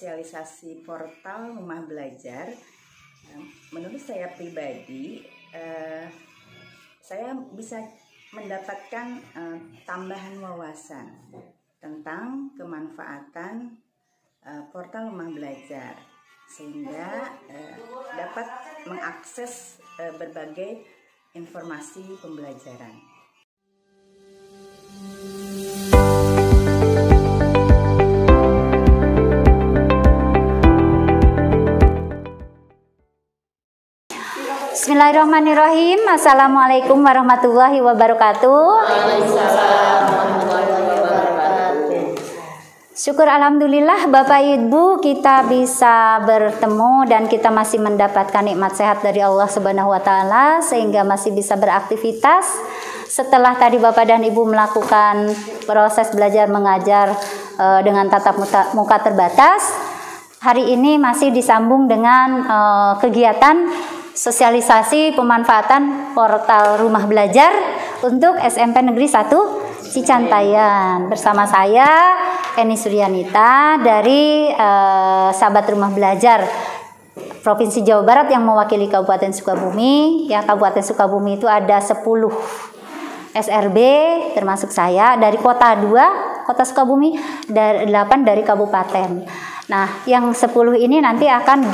Sosialisasi portal rumah belajar, menurut saya pribadi, saya bisa mendapatkan tambahan wawasan tentang kemanfaatan portal rumah belajar, sehingga dapat mengakses berbagai informasi pembelajaran. Bismillahirrahmanirrahim. Assalamualaikum warahmatullahi wabarakatuh. Syukur alhamdulillah Bapak Ibu kita bisa bertemu dan kita masih mendapatkan nikmat sehat dari Allah Subhanahu wa taala sehingga masih bisa beraktivitas. Setelah tadi Bapak dan Ibu melakukan proses belajar mengajar dengan tatap muka terbatas, hari ini masih disambung dengan kegiatan sosialisasi pemanfaatan portal rumah belajar untuk SMP Negeri 1 Cicantayan. Bersama saya Eni Suryanita dari Sahabat Rumah Belajar Provinsi Jawa Barat yang mewakili Kabupaten Sukabumi. Ya, Kabupaten Sukabumi itu ada 10 SRB termasuk saya, dari kota 2 kota Sukabumi, 8 dari kabupaten. Nah, yang 10 ini nanti akan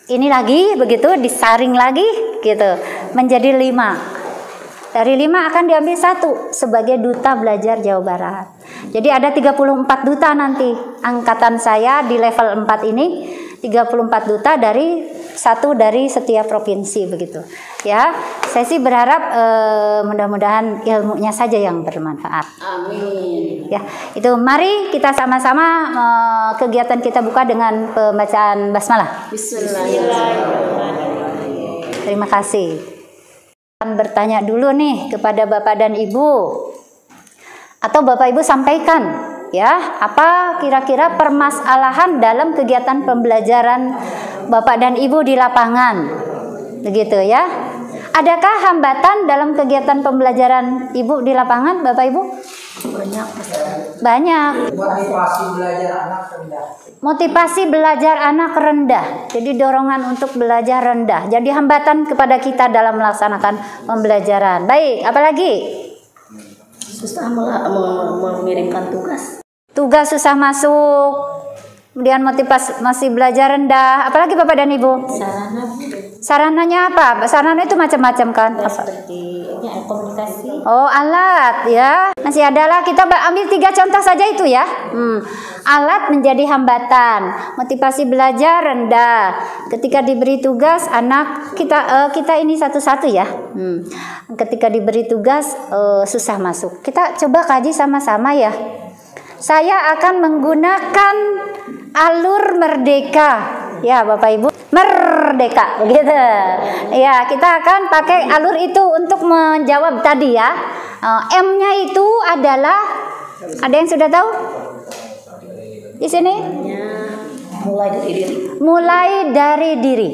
ini lagi begitu, disaring lagi gitu menjadi 5. Dari 5 akan diambil 1 sebagai duta belajar Jawa Barat. Jadi ada 34 duta nanti. Angkatan saya di level 4 ini 34 duta, dari 1 dari setiap provinsi begitu. Ya, saya sih berharap mudah-mudahan ilmunya saja yang bermanfaat. Amin. Ya, itu mari kita sama-sama kegiatan kita buka dengan pembacaan basmalah. Bismillahirrahmanirrahim. Terima kasih. Akan bertanya dulu nih kepada Bapak dan Ibu, atau Bapak Ibu sampaikan ya, apa kira-kira permasalahan dalam kegiatan pembelajaran Bapak dan Ibu di lapangan, begitu ya? Adakah hambatan dalam kegiatan pembelajaran Ibu di lapangan, Bapak Ibu? Banyak. Motivasi belajar anak rendah. Motivasi belajar anak rendah. Jadi dorongan untuk belajar rendah. Jadi hambatan kepada kita dalam melaksanakan pembelajaran. Baik, apalagi? Susah mengirimkan tugas. Tugas susah masuk. Kemudian motivasi masih belajar rendah. Apalagi Bapak dan Ibu? Sarananya apa? Sarana itu macam-macam kan? Seperti komunikasi. Oh, alat ya. Masih adalah, kita ambil 3 contoh saja itu ya. Alat menjadi hambatan. Motivasi belajar rendah. Ketika diberi tugas, anak kita ini satu-satu ya. Ketika diberi tugas susah masuk. Kita coba kaji sama-sama ya. Saya akan menggunakan alur merdeka. Ya, Bapak Ibu. Merdeka, begitu. Ya, kita akan pakai alur itu untuk menjawab tadi ya. M-nya itu adalah, ada yang sudah tahu? Di sini? Mulai dari diri. Mulai dari diri.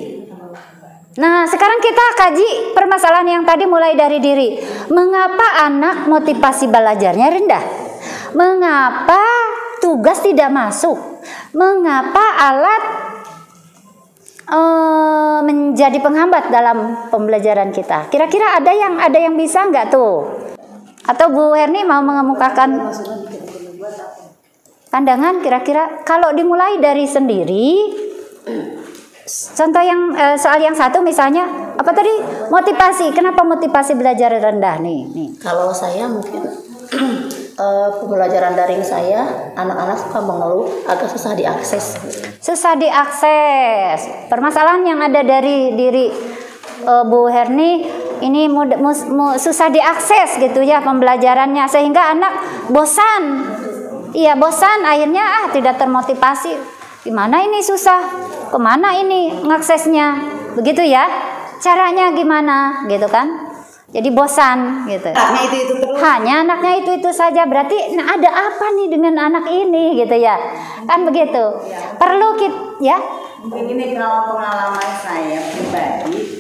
Nah, sekarang kita kaji permasalahan yang tadi, mulai dari diri. Mengapa anak motivasi belajarnya rendah? Mengapa tugas tidak masuk? Mengapa alat menjadi penghambat dalam pembelajaran kita? Kira-kira ada yang bisa nggak tuh? Atau Bu Herni mau mengemukakan pandangan kira-kira kalau dimulai dari sendiri? Contoh yang soal yang satu misalnya apa tadi? Motivasi. Kenapa motivasi belajar rendah nih? Kalau saya mungkin pembelajaran daring saya, anak-anak suka mengeluh agak susah diakses. Susah diakses. Permasalahan yang ada dari diri Bu Herni ini susah diakses gitu ya pembelajarannya, sehingga anak bosan. Iya, bosan, akhirnya tidak termotivasi. Gimana ini susah? Kemana ini ngaksesnya? Begitu ya. Caranya gimana? Gitu kan? Jadi bosan gitu. Anaknya itu terus. Hanya anaknya itu saja. Berarti ada apa nih dengan anak ini gitu ya? Kan begitu. Perlu kita ya. Mungkin ini kalau pengalaman saya pribadi,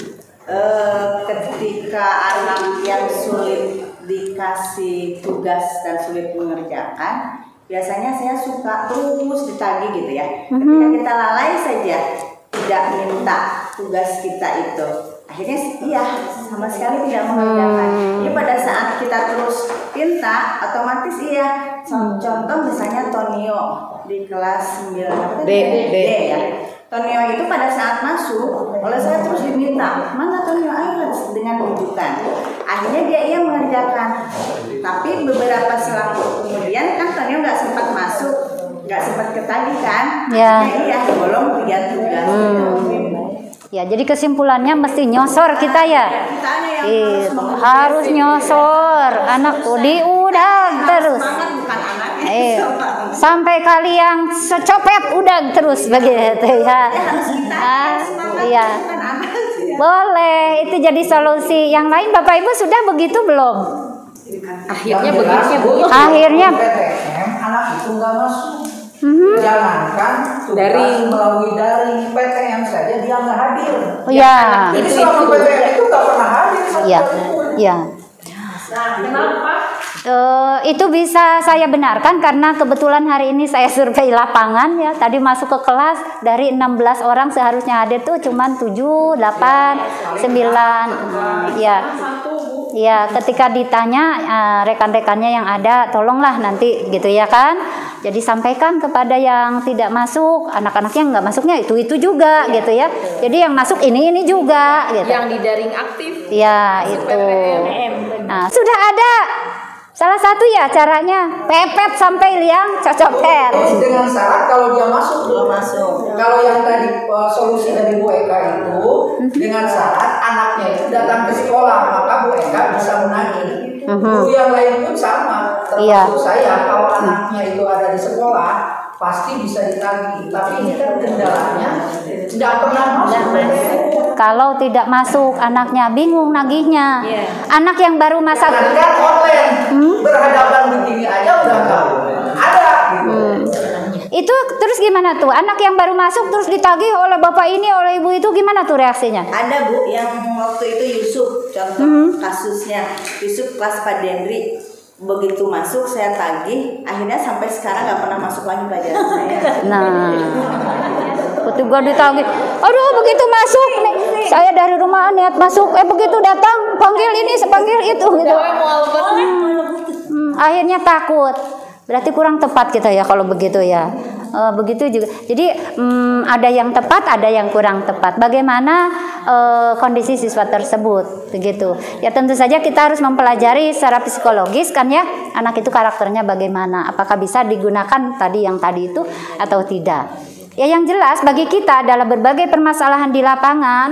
ketika anak yang sulit dikasih tugas dan sulit mengerjakan, biasanya saya suka terus ditagih gitu ya. Ketika kita lalai saja tidak minta tugas kita itu, akhirnya iya sama sekali tidak mengerjakan. Jadi pada saat kita terus minta, otomatis iya. Contoh misalnya Tonio di kelas 9 D ya. Tonio itu pada saat masuk, oleh saya terus diminta, mana Tonio, ayo dengan rujukan. Akhirnya dia iya mengerjakan. Tapi beberapa selang kemudian kan Tonio nggak sempat masuk, nggak sempat ketagih kan? Ya. Iya, bolong 3 tugas. Ya, jadi kesimpulannya mesti nyosor kita ya. Kitanya yang Harus nyosor anakku diudang terus. semangat bukan anaknya. Sampai kali yang secopet udang terus begitu ya. Iya. Boleh, itu jadi solusi. Yang lain Bapak Ibu sudah begitu belum? Akhirnya begini Bu. Akhirnya PTM anak itu nggak masuk. Jangankan tugas melalui daring, PTM saja dia nggak hadir. ya. Jadi selama PTM itu nggak pernah hadir. Ya. Ya. Kenapa? Itu bisa saya benarkan karena kebetulan hari ini saya survei lapangan ya. Tadi masuk ke kelas dari 16 orang seharusnya hadir tuh cuman 7, 8, 9. Ya. Ya, ketika ditanya rekan-rekannya yang ada, tolonglah nanti gitu ya kan. Jadi sampaikan kepada yang tidak masuk, anak-anaknya nggak masuknya itu juga gitu ya. Jadi yang masuk ini juga gitu. Yang di daring aktif. Ya, itu. Nah, sudah ada salah satu ya caranya pepet sampai liang cocopet. Dengan syarat kalau dia masuk belum masuk. Kalau yang tadi solusi dari Bu Eka itu dengan syarat anaknya itu datang ke sekolah, maka Bu Eka bisa menagih. Guru yang lain pun sama. Termasuk saya, kalau anaknya itu ada di sekolah pasti bisa ditagih. Tapi ini kan kendalanya tidak pernah masuk. Kalau tidak masuk anaknya bingung nagihnya. Anak yang baru masa kan online berhadapan begini aja udah nggak ada gitu. Itu terus gimana tuh? Anak yang baru masuk terus ditagih oleh bapak ini, oleh ibu itu gimana tuh reaksinya? Ada Bu yang waktu itu Yusuf, contoh kasusnya Yusuf kelas Pak Dendri, begitu masuk saya tagih, akhirnya sampai sekarang nggak pernah masuk lagi pelajaran saya. Nah, ketika ditagih, aduh begitu masuk nih, saya dari rumah niat masuk, begitu datang panggil ini, panggil itu gitu. Akhirnya takut. Berarti kurang tepat kita ya kalau begitu ya. Begitu juga. Jadi ada yang tepat, ada yang kurang tepat. Bagaimana kondisi siswa tersebut, begitu. Ya tentu saja kita harus mempelajari secara psikologis kan ya, anak itu karakternya bagaimana, apakah bisa digunakan tadi itu atau tidak. Ya yang jelas bagi kita adalah berbagai permasalahan di lapangan,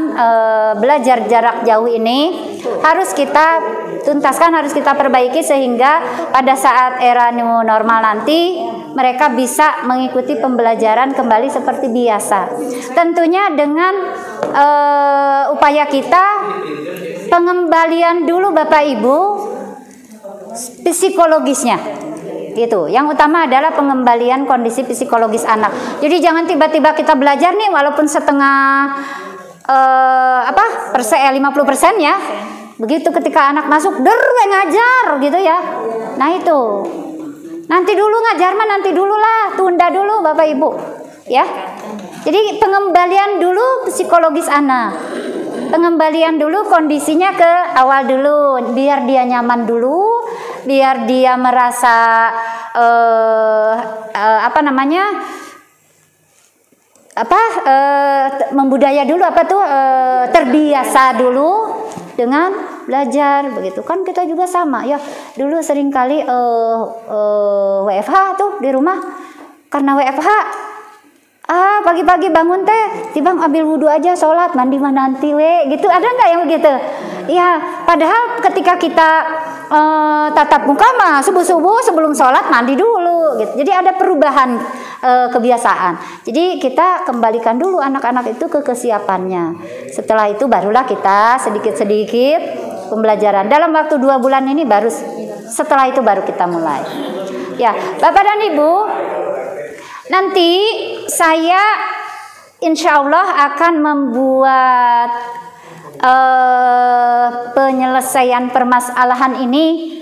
belajar jarak jauh ini harus kita tuntaskan, harus kita perbaiki sehingga pada saat era new normal nanti mereka bisa mengikuti pembelajaran kembali seperti biasa. Tentunya dengan upaya kita pengembalian dulu Bapak Ibu psikologisnya. Gitu. Yang utama adalah pengembalian kondisi psikologis anak. Jadi jangan tiba-tiba kita belajar nih walaupun setengah 50% ya. Begitu ketika anak masuk ngajar gitu ya. Nah itu. Nanti dulu ngajar mah nanti dulu lah, tunda dulu Bapak Ibu. Ya. Jadi pengembalian dulu psikologis anak. Pengembalian dulu kondisinya ke awal dulu biar dia nyaman dulu. Biar dia merasa membudaya dulu terbiasa dulu dengan belajar begitu kan. Kita juga sama ya, dulu seringkali WFH tuh di rumah. Karena WFH pagi-pagi bangun teh tibang ambil wudhu aja, sholat mandi mah nanti gitu. Ada nggak yang begitu? Ya, padahal ketika kita tatap muka mah subuh-subuh sebelum sholat mandi dulu gitu. Jadi ada perubahan kebiasaan. Jadi kita kembalikan dulu anak-anak itu ke kesiapannya. Setelah itu barulah kita sedikit-sedikit pembelajaran. Dalam waktu 2 bulan ini setelah itu baru kita mulai. Ya, Bapak dan Ibu, nanti saya insya Allah akan membuat penyelesaian permasalahan ini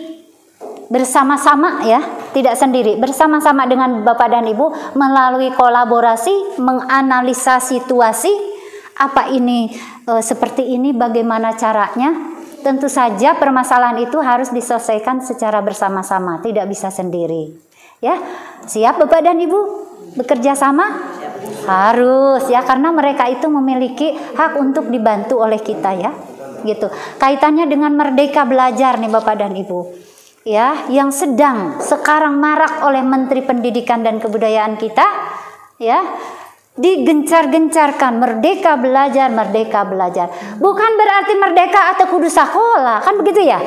bersama-sama ya, tidak sendiri, bersama-sama dengan Bapak dan Ibu melalui kolaborasi menganalisa situasi, apa ini seperti ini, bagaimana caranya. Tentu saja permasalahan itu harus diselesaikan secara bersama-sama, tidak bisa sendiri. Ya, siap Bapak dan Ibu bekerja sama? Harus ya, karena mereka itu memiliki hak untuk dibantu oleh kita ya. Gitu. Kaitannya dengan merdeka belajar nih Bapak dan Ibu. Ya, yang sedang sekarang marak oleh Menteri Pendidikan dan Kebudayaan kita, ya, digencar-gencarkan merdeka belajar, merdeka belajar. Bukan berarti merdeka atau kudu sekolah, kan begitu ya?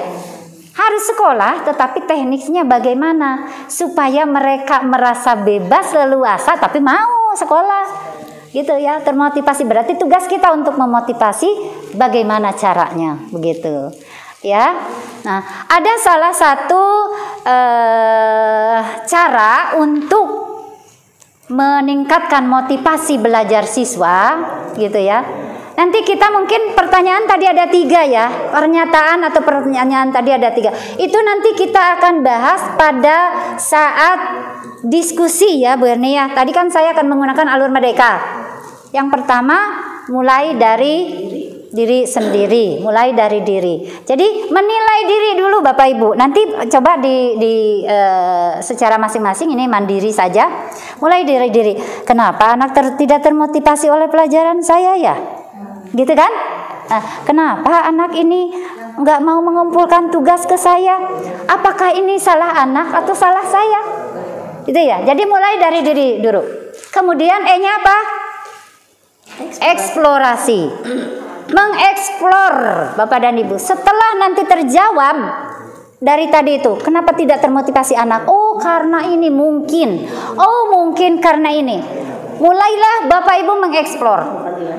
Harus sekolah, tetapi tekniknya bagaimana supaya mereka merasa bebas leluasa tapi mau sekolah, gitu ya, termotivasi. Berarti tugas kita untuk memotivasi bagaimana caranya, begitu. Ya, nah ada salah satu cara untuk meningkatkan motivasi belajar siswa, gitu ya. Nanti kita mungkin pertanyaan tadi ada 3 ya, pernyataan atau pertanyaan tadi ada 3. Itu nanti kita akan bahas pada saat diskusi ya Bu Erni ya. Tadi kan saya akan menggunakan alur merdeka. Yang pertama mulai dari diri sendiri, mulai dari diri. Jadi menilai diri dulu Bapak Ibu. Nanti coba secara masing-masing ini mandiri saja. Mulai dari diri. Kenapa anak tidak termotivasi oleh pelajaran saya ya? Gitu kan? Nah, kenapa anak ini nggak mau mengumpulkan tugas ke saya? Apakah ini salah anak atau salah saya? Gitu ya. Jadi mulai dari diri dulu. Kemudian E-nya apa? Eksplorasi. Mengeksplor Bapak dan Ibu. Setelah nanti terjawab dari tadi itu, kenapa tidak termotivasi anak? Oh, karena ini mungkin. Oh, mungkin karena ini. Mulailah Bapak Ibu mengeksplor,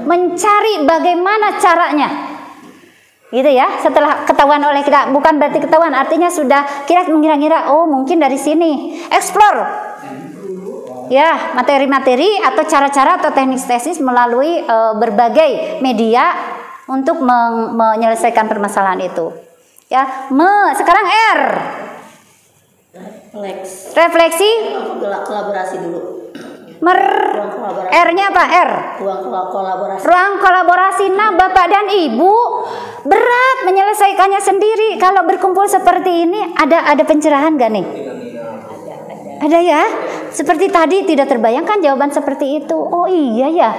mencari bagaimana caranya. Gitu ya. Setelah ketahuan oleh kita, bukan berarti ketahuan, artinya sudah mengira-ngira, oh, mungkin dari sini. Explore. Ya, materi-materi atau cara-cara atau teknik-teknis melalui berbagai media untuk menyelesaikan permasalahan itu. Ya, sekarang R. Refleksi. Kolaborasi dulu. R-nya apa? R. Ruang kolaborasi. Ruang kolaborasi. Nah, Bapak dan Ibu berat menyelesaikannya sendiri. Kalau berkumpul seperti ini, ada pencerahan gak nih? Ada ya? Seperti tadi tidak terbayangkan jawaban seperti itu. Oh iya ya.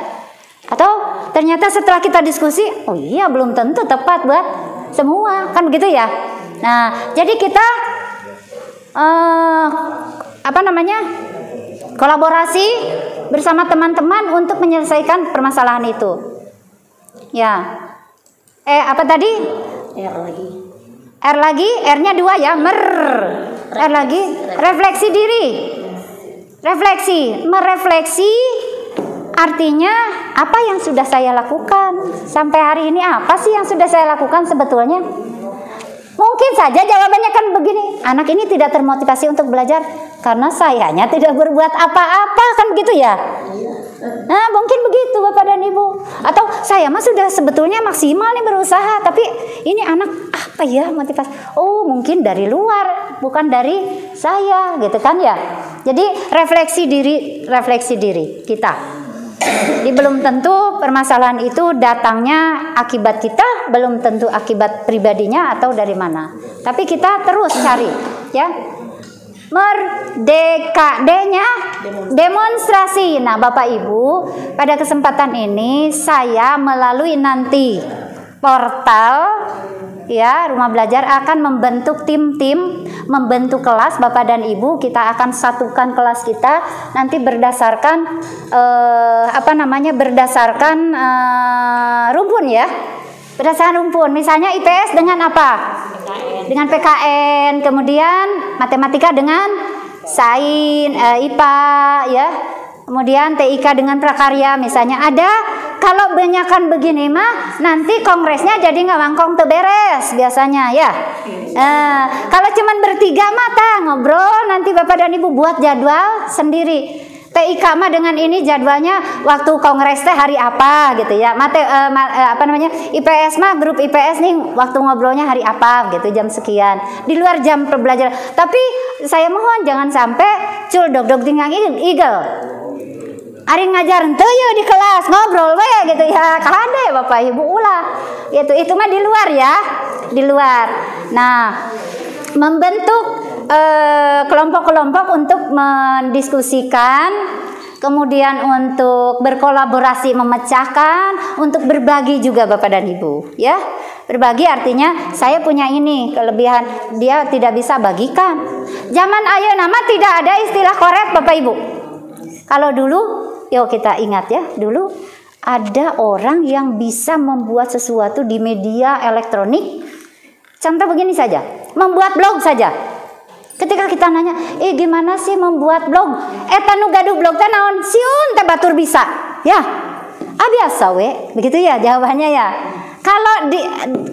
Atau ternyata setelah kita diskusi, oh iya belum tentu tepat buat semua. Kan begitu ya? Nah, jadi kita kolaborasi bersama teman-teman untuk menyelesaikan permasalahan itu. Ya. Apa tadi? R lagi, R-nya 2 ya, R lagi, refleksi diri. Refleksi, merefleksi artinya apa yang sudah saya lakukan sampai hari ini, apa sih yang sudah saya lakukan sebetulnya? Mungkin saja jawabannya kan begini, anak ini tidak termotivasi untuk belajar karena sayanya tidak berbuat apa-apa, kan begitu ya? Nah, mungkin begitu Bapak dan Ibu. Atau saya mah sudah sebetulnya maksimal nih berusaha, tapi ini anak apa ya motivasi? Oh, mungkin dari luar, bukan dari saya, gitu kan ya? Jadi refleksi diri kita. Jadi belum tentu permasalahan itu datangnya akibat kita, belum tentu akibat pribadinya atau dari mana. Tapi kita terus cari, ya. Merdeka, D-nya demonstrasi. Nah, Bapak Ibu, pada kesempatan ini saya melalui nanti portal ya Rumah Belajar akan membentuk tim-tim, membentuk kelas Bapak dan Ibu. Kita akan satukan kelas kita nanti berdasarkan berdasarkan rumpun ya. Berdasarkan rumpun. Misalnya IPS dengan apa? Dengan PKN, kemudian matematika dengan sains, IPA ya. Kemudian TIK dengan prakarya misalnya ada. Kalau banyakkan begini mah nanti kongresnya jadi nggak mangkong beres biasanya ya. Kalau cuman bertiga mata ngobrol nanti Bapak dan Ibu buat jadwal sendiri. TIK mah dengan ini jadwalnya waktu kongres teh hari apa gitu ya. IPS mah grup IPS nih waktu ngobrolnya hari apa gitu, jam sekian. Di luar jam pembelajaran. Tapi saya mohon jangan sampai cul dog tinggal igel. Ari ngajar henteu ye di kelas ngobrol we gitu ya. Kahade Bapak Ibu ulah. Itu mah di luar ya. Di luar. Nah, membentuk kelompok-kelompok untuk mendiskusikan, kemudian untuk berkolaborasi memecahkan, untuk berbagi juga Bapak dan Ibu ya. Berbagi artinya saya punya ini kelebihan, dia tidak bisa bagikan. Zaman ayeuna mah tidak ada istilah korek Bapak Ibu. Kalau dulu, yuk kita ingat ya, dulu ada orang yang bisa membuat sesuatu di media elektronik. Contoh begini saja, membuat blog saja. Ketika kita nanya, gimana sih membuat blog? Eta nu gaduh blog teh naon? Siun teh batur bisa. Ya. Biasa we. Begitu ya jawabannya ya.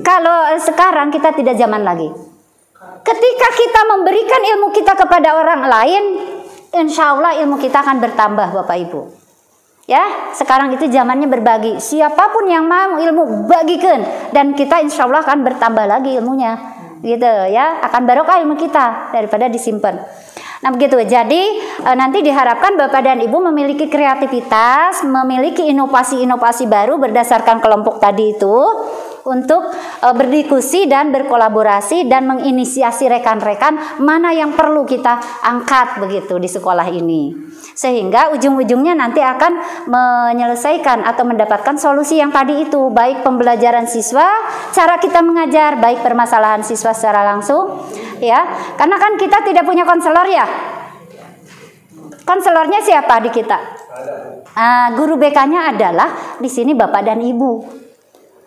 Kalau sekarang kita tidak zaman lagi. Ketika kita memberikan ilmu kita kepada orang lain, insya Allah ilmu kita akan bertambah Bapak Ibu. Ya, sekarang itu zamannya berbagi. Siapapun yang mau ilmu bagikan, dan kita insya Allah akan bertambah lagi ilmunya. Gitu ya, akan barokah ilmu kita daripada disimpan. Nah begitu, jadi nanti diharapkan Bapak dan Ibu memiliki kreativitas, memiliki inovasi-inovasi baru berdasarkan kelompok tadi itu, untuk berdiskusi dan berkolaborasi dan menginisiasi rekan-rekan mana yang perlu kita angkat begitu di sekolah ini, sehingga ujung-ujungnya nanti akan menyelesaikan atau mendapatkan solusi yang tadi itu, baik pembelajaran siswa, cara kita mengajar, baik permasalahan siswa secara langsung ya, karena kan kita tidak punya konselor ya. Konselornya siapa di kita? Guru BK-nya adalah di sini Bapak dan Ibu.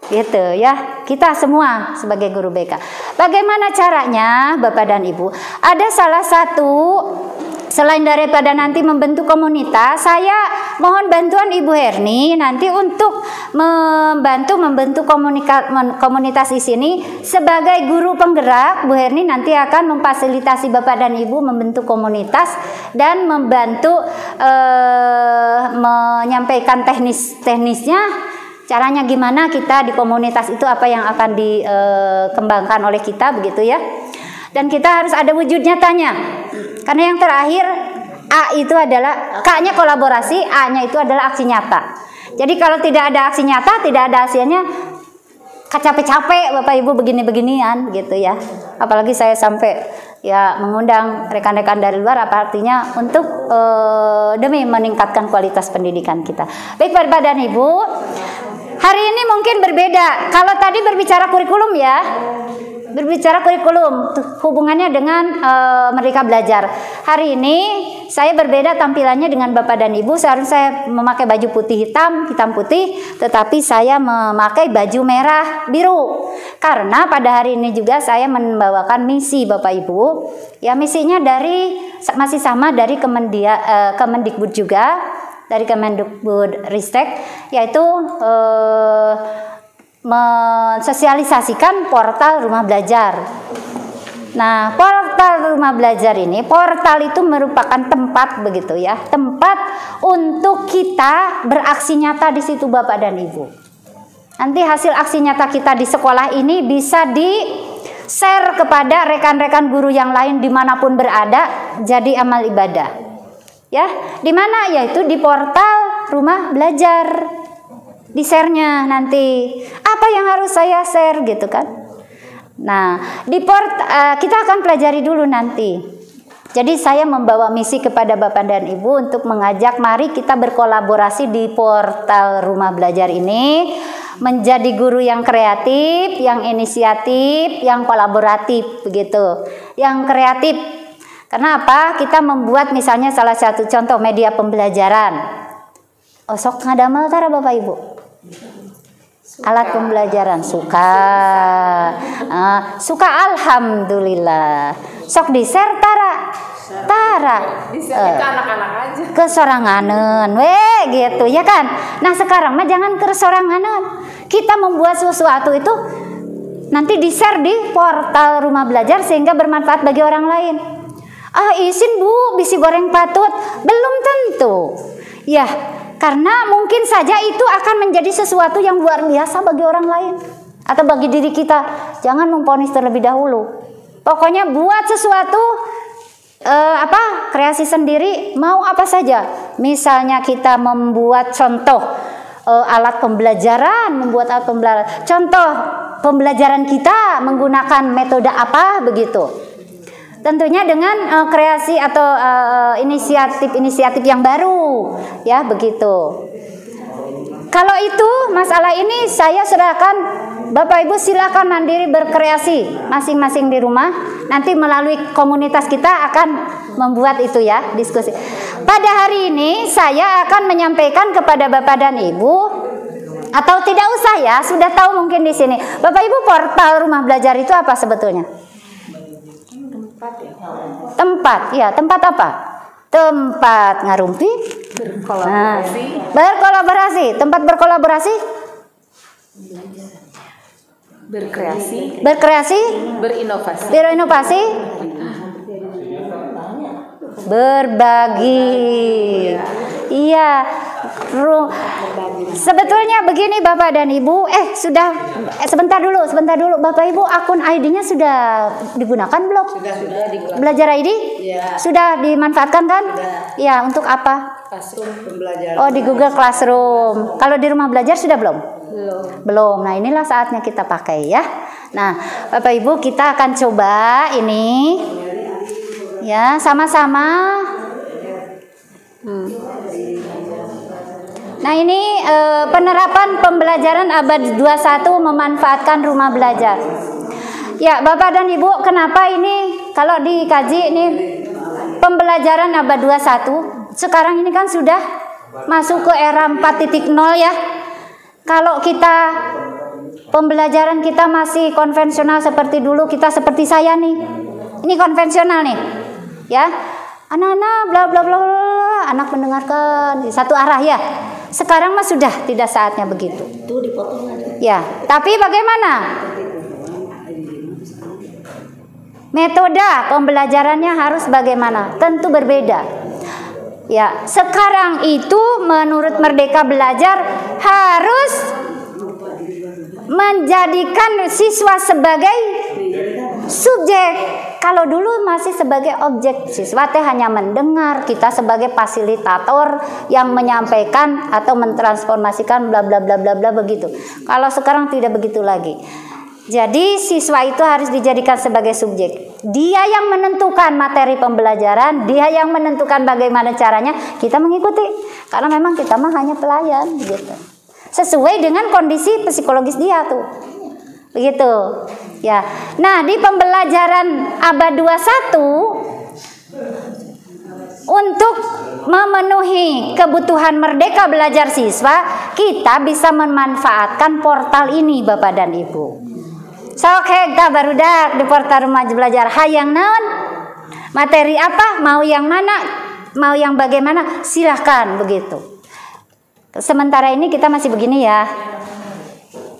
Gitu ya, kita semua sebagai guru BK. Bagaimana caranya Bapak dan Ibu? Ada salah satu, selain daripada nanti membentuk komunitas, saya mohon bantuan Ibu Herni nanti untuk membentuk komunitas di sini sebagai guru penggerak. Bu Herni nanti akan memfasilitasi Bapak dan Ibu membentuk komunitas dan membantu menyampaikan teknisnya. Caranya gimana kita di komunitas itu, apa yang akan dikembangkan oleh kita begitu ya. Dan kita harus ada wujud nyatanya. Karena yang terakhir A itu adalah, K-nya kolaborasi, A-nya itu adalah aksi nyata. Jadi kalau tidak ada aksi nyata, tidak ada hasilnya, capek-capek Bapak Ibu begini-beginian gitu ya. Apalagi saya sampai ya mengundang rekan-rekan dari luar, apa artinya untuk demi meningkatkan kualitas pendidikan kita. Baik Bapak dan Ibu, hari ini mungkin berbeda. Kalau tadi berbicara kurikulum ya, berbicara kurikulum hubungannya dengan Merdeka Belajar. Hari ini saya berbeda tampilannya dengan Bapak dan Ibu. Seharusnya saya memakai baju putih hitam putih, tetapi saya memakai baju merah biru. Karena pada hari ini juga saya membawakan misi Bapak Ibu. Ya misinya masih sama dari Kemendikbud juga, dari Kemendikbud Ristek, yaitu mensosialisasikan portal Rumah Belajar. Nah, portal Rumah Belajar ini, portal itu merupakan tempat begitu ya, tempat untuk kita beraksi nyata di situ Bapak dan Ibu. Nanti hasil aksi nyata kita di sekolah ini bisa di-share kepada rekan-rekan guru yang lain dimanapun berada, jadi amal ibadah. Ya, di mana? Yaitu di portal Rumah Belajar. Di share-nya nanti apa yang harus saya share gitu kan. Nah kita akan pelajari dulu nanti. Jadi saya membawa misi kepada Bapak dan Ibu untuk mengajak mari kita berkolaborasi di portal Rumah Belajar ini, menjadi guru yang kreatif, yang inisiatif, yang kolaboratif begitu, yang kreatif. Karena apa? Kita membuat misalnya salah satu contoh media pembelajaran. Sok ngadamel tara Bapak Ibu. Alat pembelajaran suka alhamdulillah. Sok di-share tara di-share ke anak-anak aja, kesoranganen gitu ya kan. Nah sekarang mah jangan kesoranganen, kita membuat sesuatu itu nanti di-share di portal Rumah Belajar sehingga bermanfaat bagi orang lain. Izin Bu, bisi goreng patut. Belum tentu begitu. Ya, karena mungkin saja itu akan menjadi sesuatu yang luar biasa bagi orang lain atau bagi diri kita. Jangan memvonis terlebih dahulu. Pokoknya buat sesuatu kreasi sendiri, mau apa saja. Misalnya kita membuat contoh alat pembelajaran, contoh pembelajaran kita menggunakan metode apa begitu. Tentunya dengan kreasi atau inisiatif yang baru, ya begitu. Kalau itu masalah ini saya serahkan Bapak Ibu, silakan mandiri berkreasi masing-masing di rumah. Nanti melalui komunitas kita akan membuat itu ya, diskusi. Pada hari ini saya akan menyampaikan kepada Bapak dan Ibu, atau tidak usah ya, sudah tahu mungkin di sini. Bapak Ibu, portal rumah belajar itu apa sebetulnya? Tempat ya, tempat apa? Tempat ngarumpi, berkolaborasi. Tempat berkolaborasi, berkreasi, berinovasi, berbagi. Iya. Sebetulnya begini Bapak dan Ibu, sebentar dulu Bapak Ibu, akun ID-nya sudah digunakan belum? Sudah Belajar ID? Ya. Sudah dimanfaatkan kan? Ya, untuk apa? Classroom pembelajaran. Oh, di Google Classroom. Kalau di rumah belajar sudah belum? Belum. Nah, inilah saatnya kita pakai ya. Nah, Bapak Ibu, kita akan coba ini. Ya, sama-sama. Nah, ini penerapan pembelajaran abad 21 memanfaatkan rumah belajar. Ya, Bapak dan Ibu, kenapa ini kalau dikaji ini pembelajaran abad 21, sekarang ini kan sudah masuk ke era 4.0 ya. Kalau kita pembelajaran kita masih konvensional seperti dulu, kita seperti saya nih. Ini konvensional nih. Ya. Anak-anak bla bla bla bla, anak mendengarkan di satu arah ya. Sekarang mah sudah tidak saatnya begitu. Itu dipotong aja. Ya, tapi bagaimana? Metode pembelajarannya harus bagaimana? Tentu berbeda. Ya, sekarang itu menurut Merdeka Belajar harus menjadikan siswa sebagai subjek. Kalau dulu masih sebagai objek, siswa teh hanya mendengar, kita sebagai fasilitator yang menyampaikan atau mentransformasikan bla bla bla bla bla begitu. Kalau sekarang tidak begitu lagi. Jadi siswa itu harus dijadikan sebagai subjek. Dia yang menentukan materi pembelajaran, dia yang menentukan bagaimana caranya, kita mengikuti. Karena memang kita mah hanya pelayan gitu. Sesuai dengan kondisi psikologis dia tuh. Begitu. Ya. Nah, di pembelajaran abad 21 untuk memenuhi kebutuhan merdeka belajar siswa, kita bisa memanfaatkan portal ini Bapak dan Ibu. Sok hegda barudak di portal rumah belajar hayang naon? Materi apa? Mau yang mana? Mau yang bagaimana? Silahkan begitu. Sementara ini kita masih begini ya.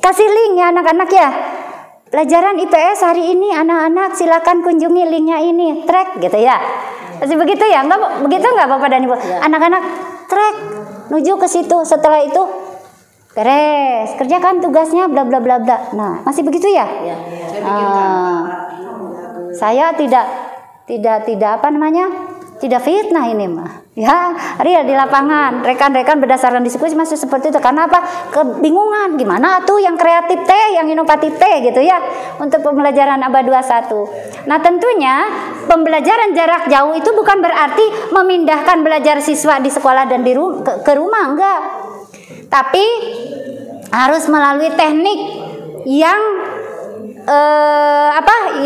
Kasih link ya anak-anak ya. Pelajaran IPS hari ini anak-anak silakan kunjungi linknya ini, track gitu ya. Masih begitu ya? Enggak begitu enggak Bapak dan Ibu? Anak-anak track menuju ke situ. Setelah itu beres, kerjakan tugasnya bla bla bla bla. Nah, masih begitu ya? Ya. Saya tidak apa namanya? Tidak fitnah ini mah. Ya, real di lapangan. Rekan-rekan berdasarkan diskusi masih seperti itu. Karena apa? Kebingungan. Gimana tuh yang kreatif teh, yang inovatif teh gitu ya. Untuk pembelajaran abad 21. Nah, tentunya pembelajaran jarak jauh itu bukan berarti memindahkan belajar siswa di sekolah dan ke rumah, enggak. Tapi harus melalui teknik yang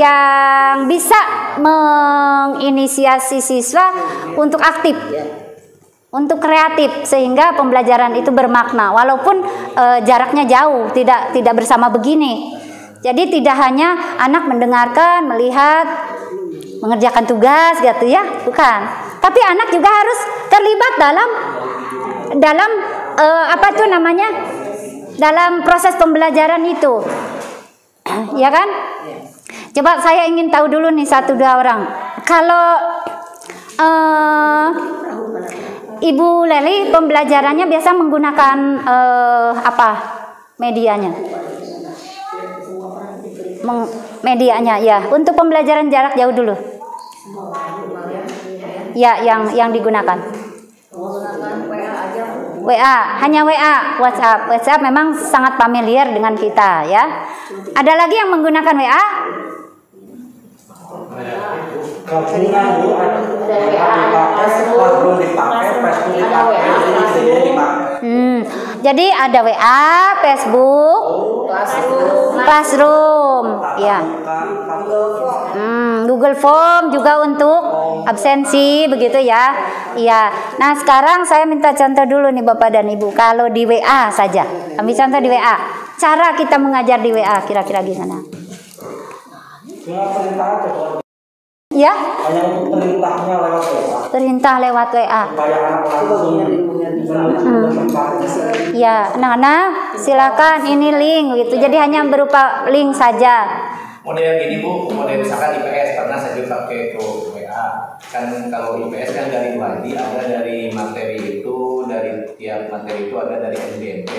yang bisa menginisiasi siswa untuk aktif, untuk kreatif sehingga pembelajaran itu bermakna walaupun jaraknya jauh, tidak bersama begini. Jadi tidak hanya anak mendengarkan, melihat, mengerjakan tugas gitu ya, bukan. Tapi anak juga harus terlibat dalam dalam proses pembelajaran itu. Ya kan? Coba saya ingin tahu dulu nih 1-2 orang. Kalau Ibu Leli pembelajarannya biasa menggunakan apa medianya? Medianya ya. Untuk pembelajaran jarak jauh dulu. Ya, yang digunakan. WA, hanya WA, WhatsApp memang sangat familiar dengan kita ya. Ada lagi yang menggunakan WA? Jadi ada WA, Facebook, Classroom, ya. Google Form juga untuk absensi begitu ya. Iya. Nah, sekarang saya minta contoh dulu nih Bapak dan Ibu. Kalau di WA saja. Ambil contoh di WA. Cara kita mengajar di WA kira-kira gimana? Ya? Hanya untuk perintahnya lewat WA. Perintah lewat WA. Supaya anak langsung Ya, anak-anak silakan ini link gitu. Jadi hanya berupa link saja. Model gini Bu, model misalkan IPS pernah saya juga pakai ke WA. Kan kalau IPS kan dari wadi ada dari materi itu, dari tiap materi itu ada dari SBMP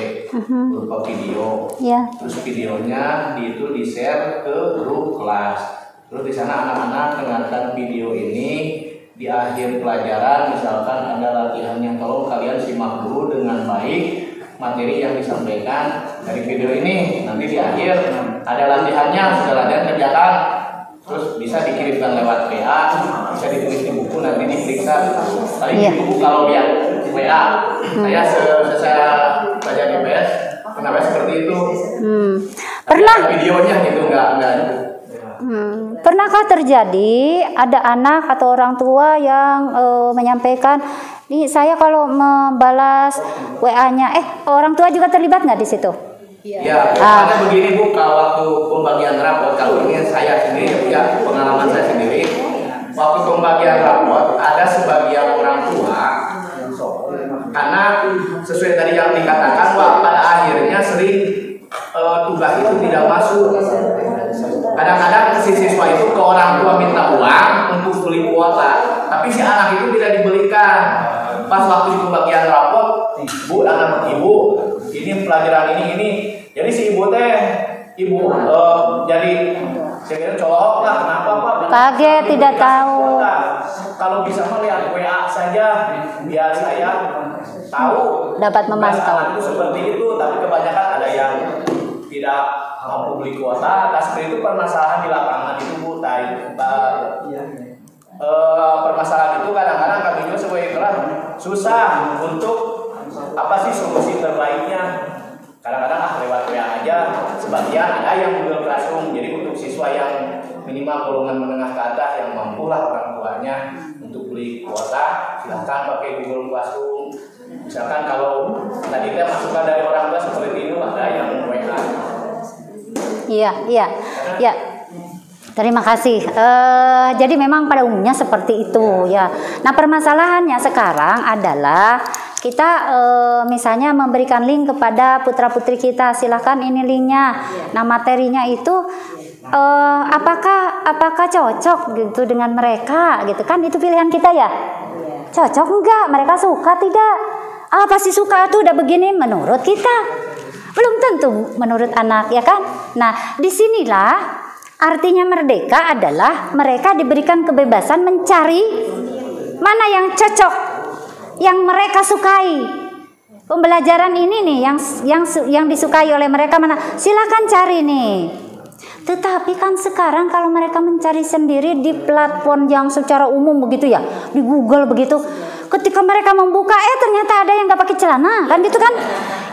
berupa video. Ya. Terus videonya itu di-share ke grup kelas. Terus di sana anak-anak dengarkan video ini di akhir pelajaran, misalkan ada latihan yang tolong kalian simak dulu dengan baik materi yang disampaikan dari video ini. Nanti di akhir ada latihannya, sudah latihan kerjakan, terus bisa dikirimkan lewat WA, bisa ditulis di buku, nanti diperiksa. Paling di buku kalau lihat WA, saya belajar di PS, kenapa seperti itu? Pernah ada videonya gitu, enggak. Pernahkah terjadi ada anak atau orang tua yang menyampaikan, nih saya kalau membalas WA-nya, orang tua juga terlibat nggak di situ? Ya, karena begini Bu, kalau waktu pembagian rapot, kalau ini saya sendiri ya pengalaman saya sendiri, waktu pembagian rapot ada sebagian orang tua, karena sesuai tadi yang dikatakan, pada akhirnya sering tugas itu tidak masuk. Kadang-kadang si siswa itu ke orang tua minta uang untuk beli kuota, tapi si anak itu tidak dibelikan. Pas waktu di pembagian rapot, Bu, anak ibu, ini pelajaran ini. Jadi si ibu jadi saya kira colok lah, kenapa Pak? Kaget, tidak tahu. Kalau bisa melihat WA saja, biar saya tahu. Dapat memantau. Itu seperti itu, tapi kebanyakan ada yang tidak mampu beli kuota. Seperti itu permasalahan di lapangan itu Bu. Permasalahan itu kadang-kadang kami juga sebagai kelas susah untuk apa sih solusi terbaiknya. Kadang-kadang lewat WA aja. Sebagian ada yang Google Classroom. Jadi untuk siswa yang minimal golongan menengah ke atas yang mampu lah orang tuanya untuk beli kuota, silahkan pakai Google Classroom. Misalkan kalau tadi kita masukkan dari orang tua seperti itu, ada yang WA. Iya. Terima kasih. Jadi memang pada umumnya seperti itu ya. Nah, permasalahannya sekarang adalah kita misalnya memberikan link kepada putra-putri kita, silahkan ini linknya. Nah, materinya itu apakah cocok gitu dengan mereka gitu kan, itu pilihan kita ya. Cocok enggak? Mereka suka tidak? Pasti suka tuh udah begini menurut kita. Belum tentu menurut anak ya kan. Nah, disinilah artinya merdeka adalah mereka diberikan kebebasan mencari mana yang cocok, yang mereka sukai. Pembelajaran ini nih yang disukai oleh mereka mana? Silakan cari nih. Tetapi kan sekarang kalau mereka mencari sendiri di platform yang secara umum begitu ya, di Google begitu, ketika mereka membuka ternyata ada yang nggak pakai celana kan, gitu kan,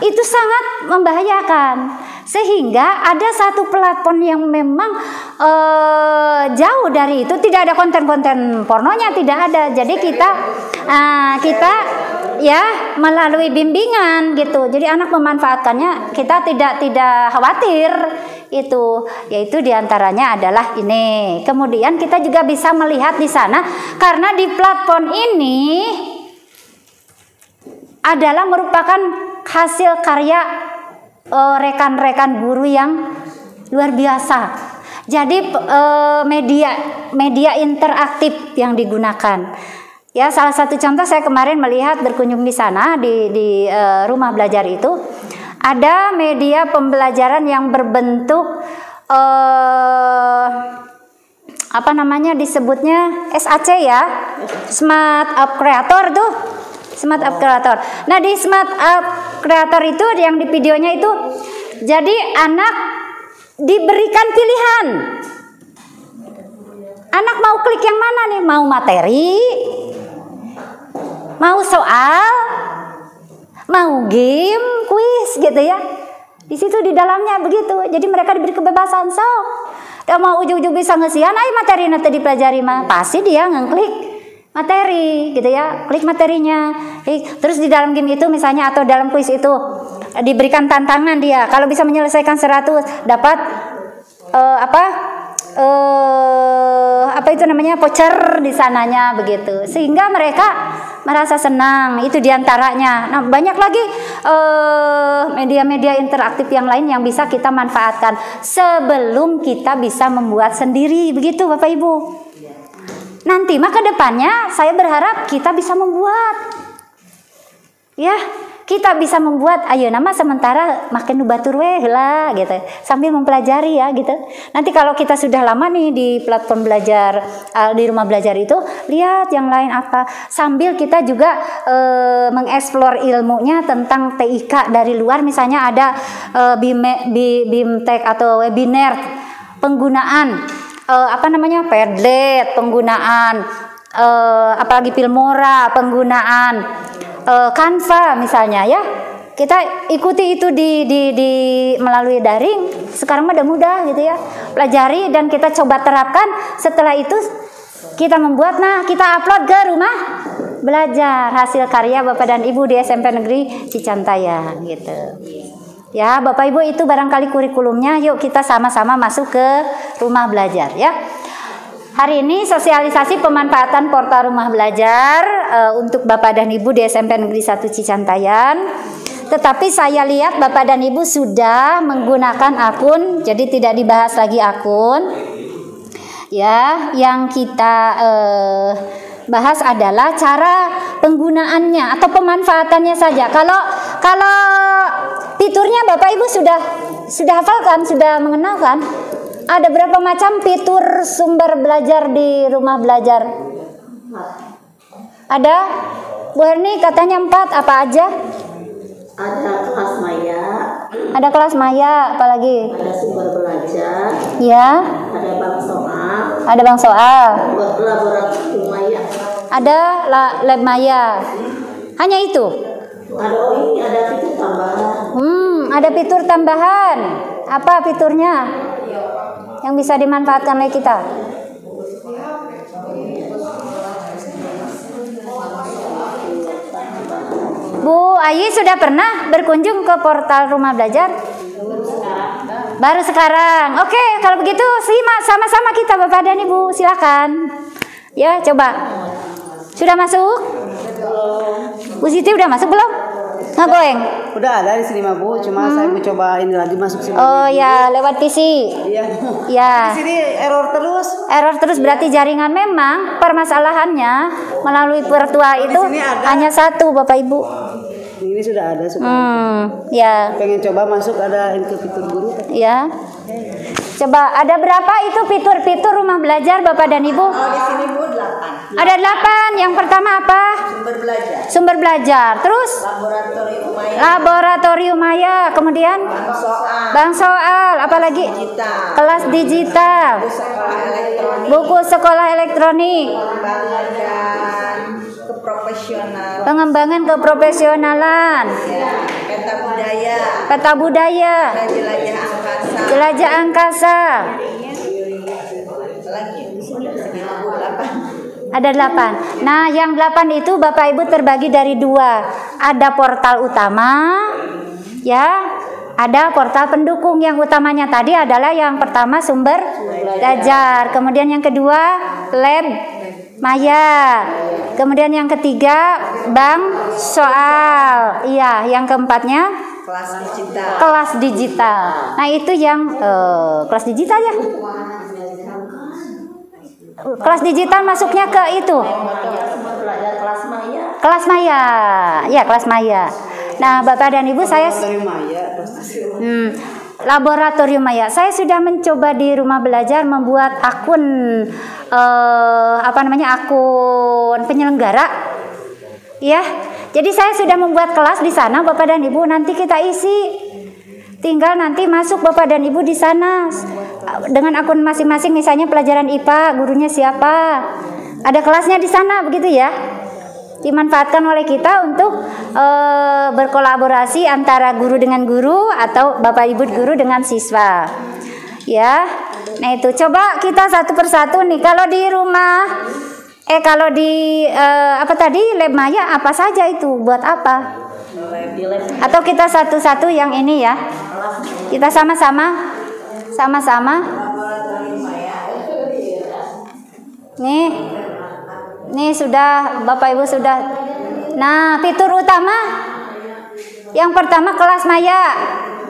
itu sangat membahayakan. Sehingga ada satu platform yang memang jauh dari itu, tidak ada konten-konten pornonya, tidak ada. Jadi kita ya melalui bimbingan gitu. Jadi anak memanfaatkannya, kita tidak khawatir itu, yaitu diantaranya adalah ini. Kemudian kita juga bisa melihat di sana karena di platform ini adalah merupakan hasil karya rekan-rekan guru yang luar biasa. Jadi media interaktif yang digunakan. Ya, salah satu contoh saya kemarin melihat berkunjung di sana di rumah belajar itu ada media pembelajaran yang berbentuk apa namanya disebutnya SAC ya, Smart App Creator tuh, Smart App Creator. Nah di Smart App Creator itu yang di videonya itu, jadi anak diberikan pilihan. Anak mau klik yang mana nih? Mau materi, mau soal, mau game, kuis gitu ya. Di situ di dalamnya begitu. Jadi mereka diberi kebebasan. So, dia mau ujung-ujung bisa ngesian, materi nanti dipelajari mah. Pasti dia ngeklik materi gitu ya. Klik materinya. Terus di dalam game itu misalnya atau dalam kuis itu diberikan tantangan dia. Kalau bisa menyelesaikan 100 dapat apa itu namanya voucher di sananya begitu, sehingga mereka merasa senang. Itu diantaranya. Nah banyak lagi media-media interaktif yang lain yang bisa kita manfaatkan sebelum kita bisa membuat sendiri begitu Bapak Ibu. Nanti maka depannya saya berharap kita bisa membuat, ya kita bisa membuat. Ayo nama sementara makin batur weh lah gitu, sambil mempelajari ya gitu. Nanti kalau kita sudah lama nih di platform belajar di rumah belajar itu, lihat yang lain apa, sambil kita juga mengeksplor ilmunya tentang TIK dari luar. Misalnya ada BIMTEK atau webinar penggunaan apa namanya Padlet, penggunaan apalagi Filmora, penggunaan Canva misalnya ya, kita ikuti itu di melalui daring. Sekarang udah mudah gitu ya, pelajari dan kita coba terapkan. Setelah itu kita membuat, nah kita upload ke rumah belajar hasil karya Bapak dan Ibu di SMP Negeri Cicantayan gitu. Ya Bapak Ibu, itu barangkali kurikulumnya. Yuk kita sama-sama masuk ke rumah belajar ya. Hari ini sosialisasi pemanfaatan portal rumah belajar untuk Bapak dan Ibu di SMP Negeri 1 Cicantayan. Tetapi saya lihat Bapak dan Ibu sudah menggunakan akun, jadi tidak dibahas lagi akun. Ya, yang kita bahas adalah cara penggunaannya atau pemanfaatannya saja. Kalau fiturnya Bapak Ibu sudah hafalkan, sudah mengenalkan. Ada berapa macam fitur sumber belajar di rumah belajar? Ada? Bu Herni katanya 4, apa aja? Ada kelas maya. Ada kelas maya, apalagi? Ada sumber belajar. Ya. Ada bank soal. Ada bank soal. Laboratorium maya. Ada lab maya. Hanya itu? Ini ada fitur tambahan. Ada fitur tambahan. Apa fiturnya? Yang bisa dimanfaatkan oleh kita. Bu Ayi sudah pernah berkunjung ke portal rumah belajar? Baru sekarang. Oke, kalau begitu simak sama-sama kita Bapak dan Ibu, silakan. Ya, coba. Sudah masuk? Bu Siti udah masuk belum? Ngegoeng? Udah ada di sini mah Bu, cuma saya mau coba ini lagi masuk sini. Oh ya, lewat PC. Iya. Ya. Di sini error terus. Error terus berarti jaringan. Memang permasalahannya melalui virtual itu hanya satu Bapak Ibu. Ini sudah ada Ya. pengen coba masuk, ada ke fitur guru. Ya. Coba ada berapa itu fitur-fitur rumah belajar Bapak dan Ibu? Di sini Bu 8. Ada 8. Yang pertama apa? Sumber belajar. Sumber belajar. Terus Laboratorium maya. laboratorium maya. Kemudian Soal. bank soal. Apalagi? Digital. Kelas digital. Sekolah elektronik. Buku sekolah elektronik. Pengembangan keprofesional. Pengembangan keprofesionalan. Ya, peta budaya. Peta budaya. Jelajah angkasa. Jelajah angkasa. Lagi di sini 8. Ada 8. Nah, yang 8 itu Bapak Ibu terbagi dari 2. Ada portal utama, ya. Ada portal pendukung. Yang utamanya tadi adalah yang pertama sumber belajar. Kemudian yang kedua lab maya. Kemudian yang ketiga bank soal. Iya, yang keempatnya Kelas digital. kelas digital. Nah, itu yang kelas digital ya. Kelas digital masuknya ke itu. ada kelas maya. Kelas maya, ya kelas maya. Nah, Bapak dan Ibu, saya laboratorium maya. Saya sudah mencoba di rumah belajar membuat akun akun penyelenggara. Ya. Jadi saya sudah membuat kelas di sana, Bapak dan Ibu. Nanti kita isi. Tinggal nanti masuk Bapak dan Ibu di sana dengan akun masing-masing, misalnya pelajaran IPA, gurunya siapa. Ada kelasnya di sana, begitu ya. Dimanfaatkan oleh kita untuk berkolaborasi antara guru dengan guru atau Bapak Ibu guru dengan siswa. Ya. Nah, itu coba kita satu persatu nih. Kalau di rumah kalau di lab maya apa saja itu? Buat apa? Atau kita satu-satu yang ini ya. Kita sama-sama. Nih sudah Bapak Ibu sudah. Nah, fitur utama yang pertama kelas maya.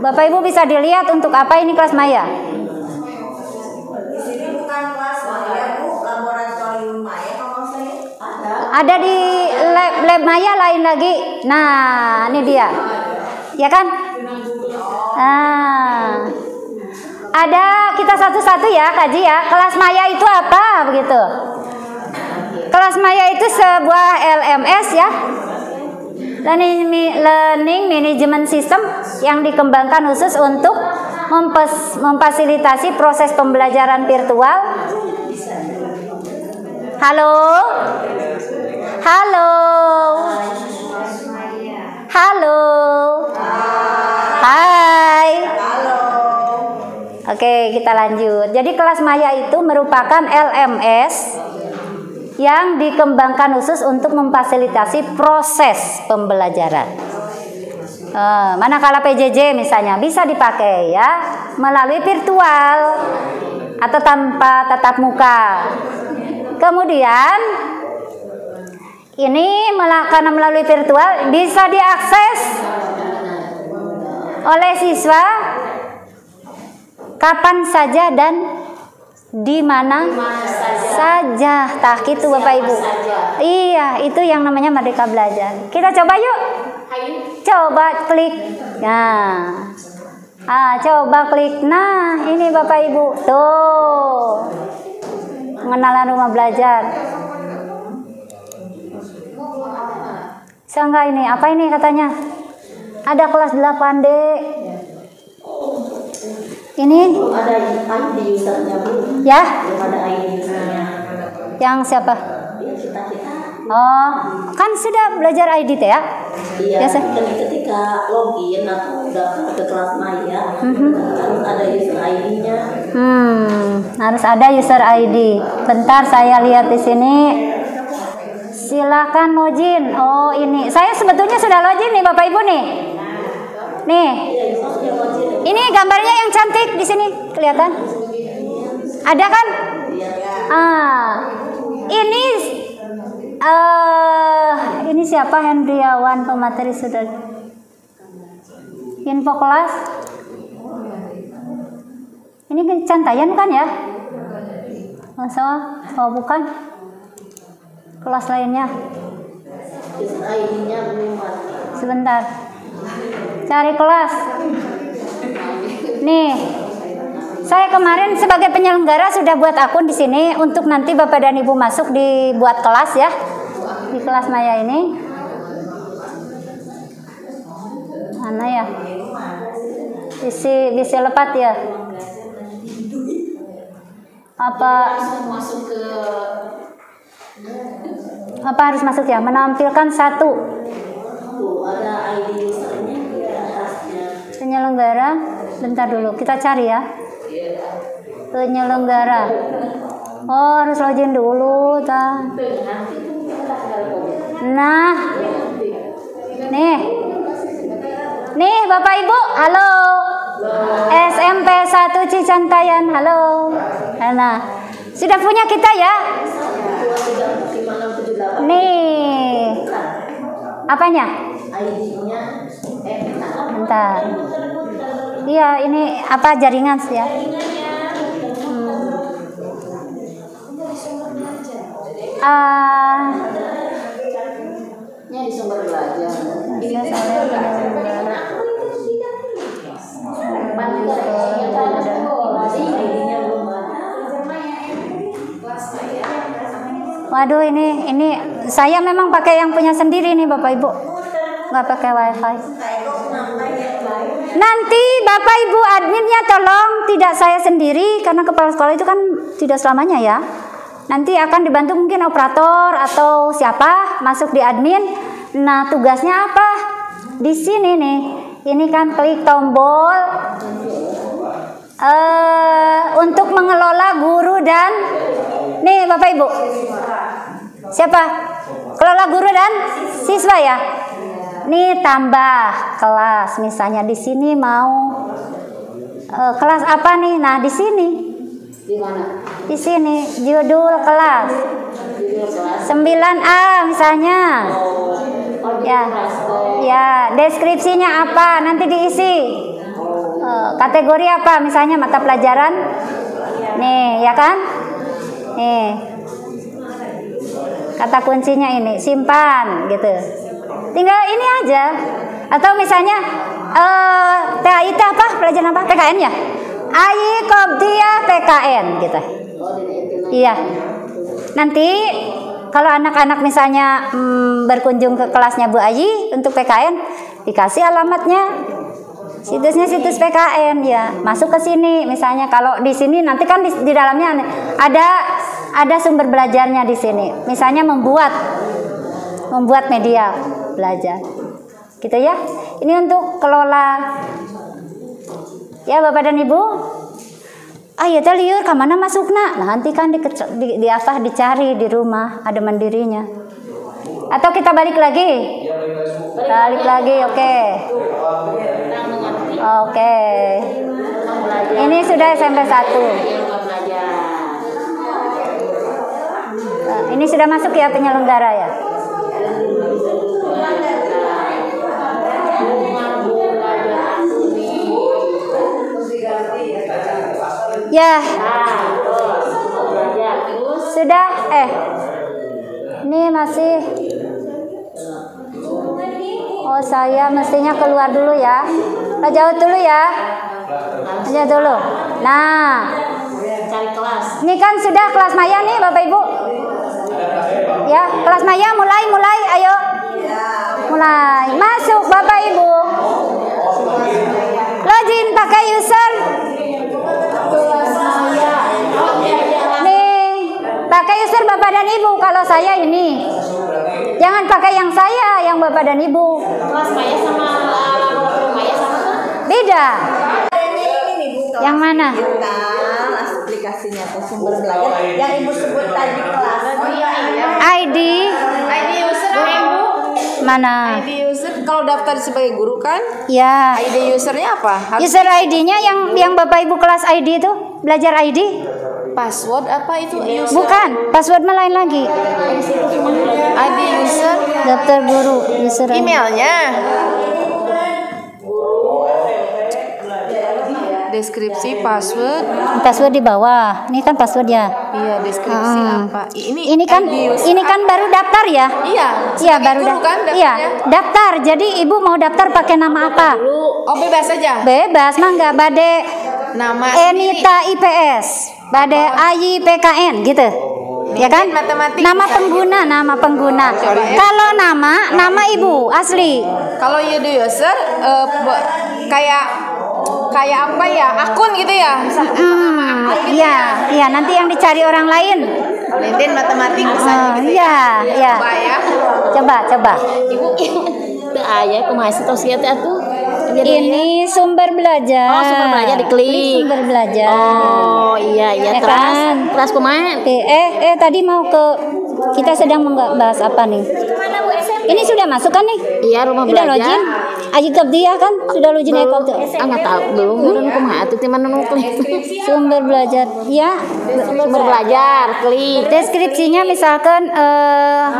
Bapak Ibu bisa dilihat untuk apa ini kelas maya. Di sini bukan kelas maya, Bu, laboratorium maya kalau saya. Ada di lab maya lain lagi. Nah, ini dia. Ya kan? Nah. Ada kita satu-satu ya, kaji ya. Kelas maya itu apa begitu? Kelas maya itu sebuah LMS ya. Learning Management System yang dikembangkan khusus untuk memfasilitasi proses pembelajaran virtual. Halo. Hai. Oke, kita lanjut. Jadi kelas maya itu merupakan LMS yang dikembangkan khusus untuk memfasilitasi proses pembelajaran. Manakala PJJ misalnya bisa dipakai ya melalui virtual atau tanpa tatap muka. Kemudian ini karena melalui virtual bisa diakses oleh siswa kapan saja dan di mana saja. Tah gitu Bapak Ibu. Iya, itu yang namanya Merdeka Belajar. Kita coba yuk. Coba klik. Nah. Coba klik. Nah, ini Bapak Ibu. Tuh. Pengenalan rumah belajar. Enggak ini, apa ini katanya? Ada kelas 8D. Ini Ada ID usernya, Bu. ya? Belum ada ID usernya. Yang siapa? Kita. Oh, kan sudah belajar ID teh ya? Iya, Biasa. kan ketika login atau daftar ke kelas maya, harus ada user ID-nya. Harus ada user ID. Bentar saya lihat di sini. Silakan login. Oh, ini. Saya sebetulnya sudah login nih Bapak Ibu nih. Nih. Ini gambarnya yang cantik di sini kelihatan. Ada kan? Ini siapa? Hendriawan, pemateri sudah. Info kelas. Ini Cantayan kan ya? Masa? Oh bukan. Kelas lainnya. User ID-nya belum ada. Sebentar. Cari kelas. Nih. Saya kemarin sebagai penyelenggara sudah buat akun di sini untuk nanti Bapak dan Ibu masuk dibuat kelas ya. Di kelas maya ini. Mana ya? Bisa lepat ya. Apa harus masuk ya? Menampilkan satu. Ada ID usernya di atasnya. Penyelenggara. Bentar dulu, kita cari ya. Penyelenggara. Oh, harus login dulu, ta. Nah. Nih Bapak Ibu, halo. SMP 1 Cicantayan, halo. Nah, sudah punya kita ya? Nih. Apanya? ID-nya Bentar. Iya, ini apa jaringan sih ya? di sumber belajar. Waduh, ini saya memang pakai yang punya sendiri nih Bapak Ibu, nggak pakai wifi. Nanti Bapak Ibu adminnya tolong tidak saya sendiri, karena kepala sekolah itu kan tidak selamanya ya. Nanti akan dibantu mungkin operator atau siapa masuk di admin. Nah, tugasnya apa? Di sini nih. Ini kan klik tombol untuk mengelola guru dan nih Bapak Ibu. Siapa? Kelola guru dan siswa ya. Nih tambah kelas, misalnya di sini mau kelas apa nih? Nah, di sini. Di mana? Di sini judul kelas 9A misalnya. Ya, deskripsinya apa? Nanti diisi. Kategori apa? Misalnya mata pelajaran. Nih, ya kan? Nih. Kata kuncinya ini, simpan gitu. Tinggal ini aja. Atau misalnya TAI itu apa? Pelajaran apa? PKN ya? AI Qobdiyah PKN gitu. Iya. Nanti kalau anak-anak misalnya berkunjung ke kelasnya Bu Ayi untuk PKN, dikasih alamatnya. Situsnya situs PKN ya. Masuk ke sini misalnya, kalau di sini nanti kan di dalamnya ada sumber belajarnya di sini. Misalnya membuat media belajar. Gitu ya. Ini untuk kelola ya Bapak dan Ibu. Ayo liur ke mana masukna? Nah, nanti kan dicari di rumah, ada mandirinya. Atau kita balik lagi? Balik lagi, oke. Oke. Ini sudah SMP 1. Nah, ini sudah masuk ya penyelenggara ya? Ya. Sudah ini masih. Oh, saya mestinya keluar dulu ya. Jauh dulu ya. Aja dulu. Nah, Cari kelas. ini kan sudah kelas maya nih Bapak Ibu. Ya, kelas maya mulai, ayo. Mulai. Masuk Bapak Ibu. Login pakai user. Nih, pakai user Bapak dan Ibu. Kalau saya ini, jangan pakai yang saya, yang Bapak dan Ibu. Kelas maya sama laboratorium maya sama kan? Beda. Yang mana? Aplikasinya tuh sumber belajar yang Ibu sebut tadi kelas. ID user Ibu. mana? ID user kalau daftar sebagai guru kan? Ya. ID usernya apa? User ID-nya yang Bapak Ibu kelas ID itu, belajar ID? Password apa itu? User. Bukan, password lain lagi. ID user. Daftar guru, user ID. Emailnya. Deskripsi password. Password di bawah. Ini kan passwordnya. Iya, deskripsi apa? Ini kan baru daftar ya? Iya. Iya, baru guru kan daftarnya? Iya, daftar. Jadi Ibu mau daftar pakai nama apa? Oh, bebas saja. Bebas, mah nggak bade Nama Enita IPS, bade Ayi PKN gitu. Ya kan? Matematik. Nama pengguna. Kalau nama Ibu asli. Kalau user kayak apa ya? Akun gitu ya? Iya, nanti yang dicari orang lain. LinkedIn matematik misalnya gitu. Iya. Coba ya. Coba. Ibu teu aya kumaha tau sia teh atuh. Ini sumber belajar. Oh, sumber belajar diklik. Sumber belajar. Oh, iya Ya terus. kan? Kelas kumaha? Tadi mau kita sedang membahas apa nih? Ini sudah masuk kan nih? Iya, rumah Sudah belajar. login? Aji dia kan sudah login Belum. tuh. Enggak tahu, belum. Belum kumaha atuh teh mana nu klik. Sumber belajar. Ya. Sumber belajar, klik. Deskripsinya misalkan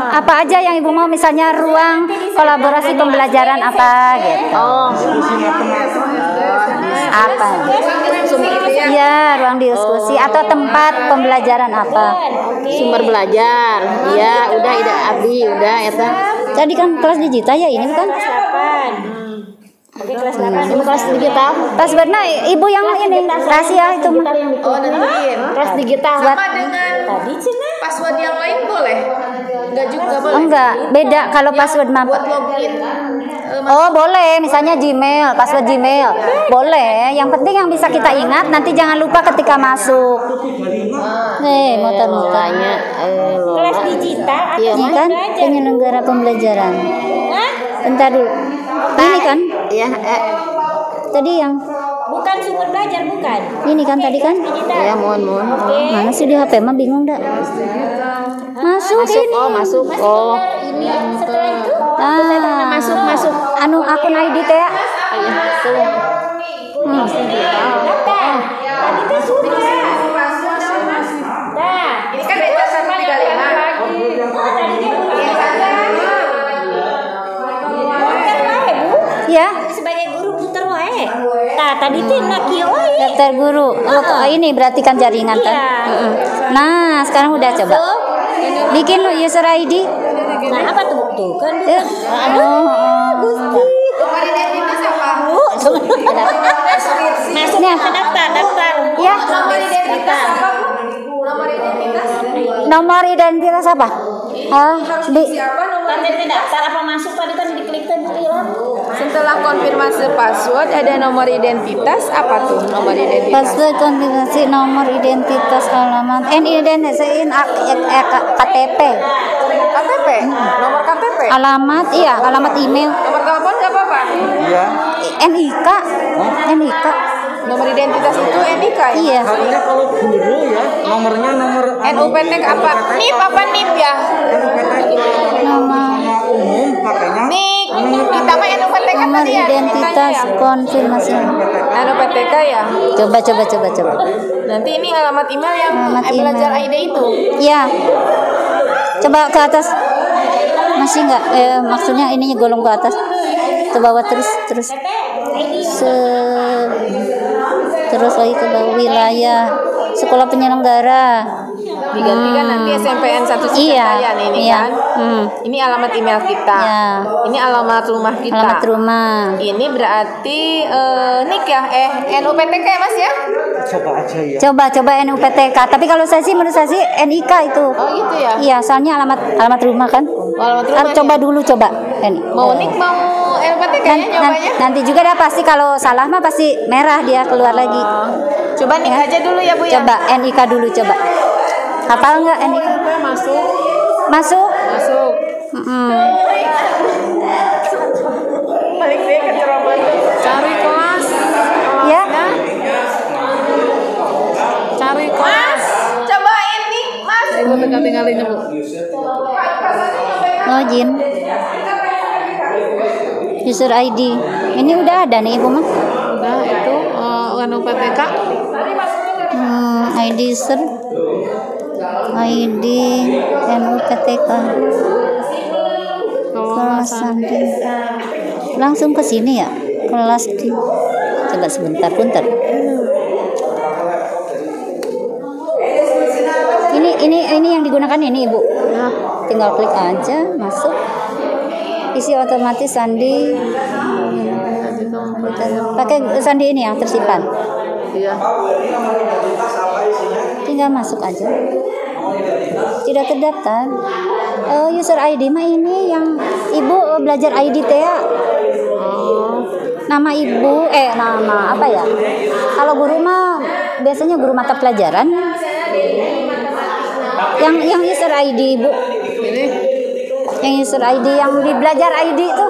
apa aja yang Ibu mau, misalnya ruang kolaborasi pembelajaran apa gitu. Oh, Apa? Iya, ruang diskusi atau tempat pembelajaran apa? sumber belajar. Iya, udah abdi, udah eta. Tadi kan kelas digital ya, ini bukan? Oke, kelas 8. Ibu kelas digital. Passwordnya ibu yang ini rahasia itu mah. Oh, nentuin. Kelas digital. Sama dengan Tadi Cina. password yang lain boleh? Enggak juga boleh. Enggak, beda kalau password mah. Buat login. Oh boleh, misalnya Gmail, password Gmail, boleh. Yang penting yang bisa kita ingat, nanti jangan lupa ketika masuk. Muter-muter. Kelas digital atau Ini kan penyelenggara pembelajaran. Bentar dulu. Ini kan? Ya, Tadi yang bukan sumber belajar, bukan. ini kan tadi kan? Ya, mohon. Mana sih di HP mah bingung dah. Masuk ini. Masuk. Oh. Ini setelah itu Masuk. Anu akun ID teh ya. daftar. Tadi teh sudah. Nah, Ini kan beda sama 35. tadi dia muter wae, Bu. Ya, Sebagai guru muter wae. Nah, tadi teh nak kieu wae. daftar guru. Oh, ini berarti kan jaringan kan? Iya. Nah, sekarang udah coba. Bikin lo user ID. Nah, apa tuh kan? Oh. Masuk Nih. ke daftar. Ya. Daftar. Nomor identitas apa? Di Tadi daftar apa masuk tadi kan diklik tadi hilang. Setelah konfirmasi password ada nomor identitas, apa tuh nomor identitas? password konfirmasi nomor identitas alamat identitas KTP. KTP? Nomor KTP? Alamat iya, alamat email. Nomor telepon nggak apa-apa? Iya. NIK. NIK. Nomor identitas itu NIK ya? Iya. Harusnya kalau guru ya nomornya nomor NUPTK apa? NIP apa NIP ya? Nama umum pakainya. NIK. Ditambah NUPTK nomor tadi ya? identitas NIK-nya ya? konfirmasi. NUPTK ya? Coba. Nanti ini alamat email yang Alamat belajar email. ID itu. Ya. Coba ke atas. Masih enggak? Maksudnya ininya golong ke atas. Ke bawah terus. Terus lagi ke bawah wilayah sekolah penyelenggara. Diganti kan nanti SMPN 1 Iya, Cikatayan ini iya. kan. Ini alamat email kita. Iya. Ini alamat rumah kita. Alamat rumah. Ini berarti NIK ya? NUPTK ya Mas ya? Coba aja ya. Coba NUPTK. Tapi kalau saya sih menurut saya sih NIK itu. Oh gitu ya? Iya, soalnya alamat rumah kan. Alamat rumah. Coba dulu coba. Mau NIK mau NUPTK ya nyobanya? Nanti juga dah pasti kalau salah mah pasti merah dia keluar lagi. Coba NIK aja dulu ya Bu ya. Coba NIK dulu coba. Hafal nggak NIK? Masuk. Balik deh ke ceroboh. Cari kelas. Ya. Cari kelas. Cobain nih Mas. Ibu tinggalin Bu. Login. User ID. Ini udah ada nih Ibu mah. Udah itu NUPTK. ID user. ID NUPTK. Kelas Sandi. Langsung ke sini ya. Kelas di. Coba sebentar, punter. Ini yang digunakan ini Ibu. Tinggal klik aja, masuk. Isi otomatis sandi. Pakai sandi ini yang tersimpan. Iya. Tinggal masuk aja. Tidak terdaftar. User ID mah ini yang Ibu belajar ID teh ya. Nama Ibu nama apa ya? Kalau guru mah biasanya guru mata pelajaran. Yang user ID Ibu. Yang user ID yang di belajar ID itu.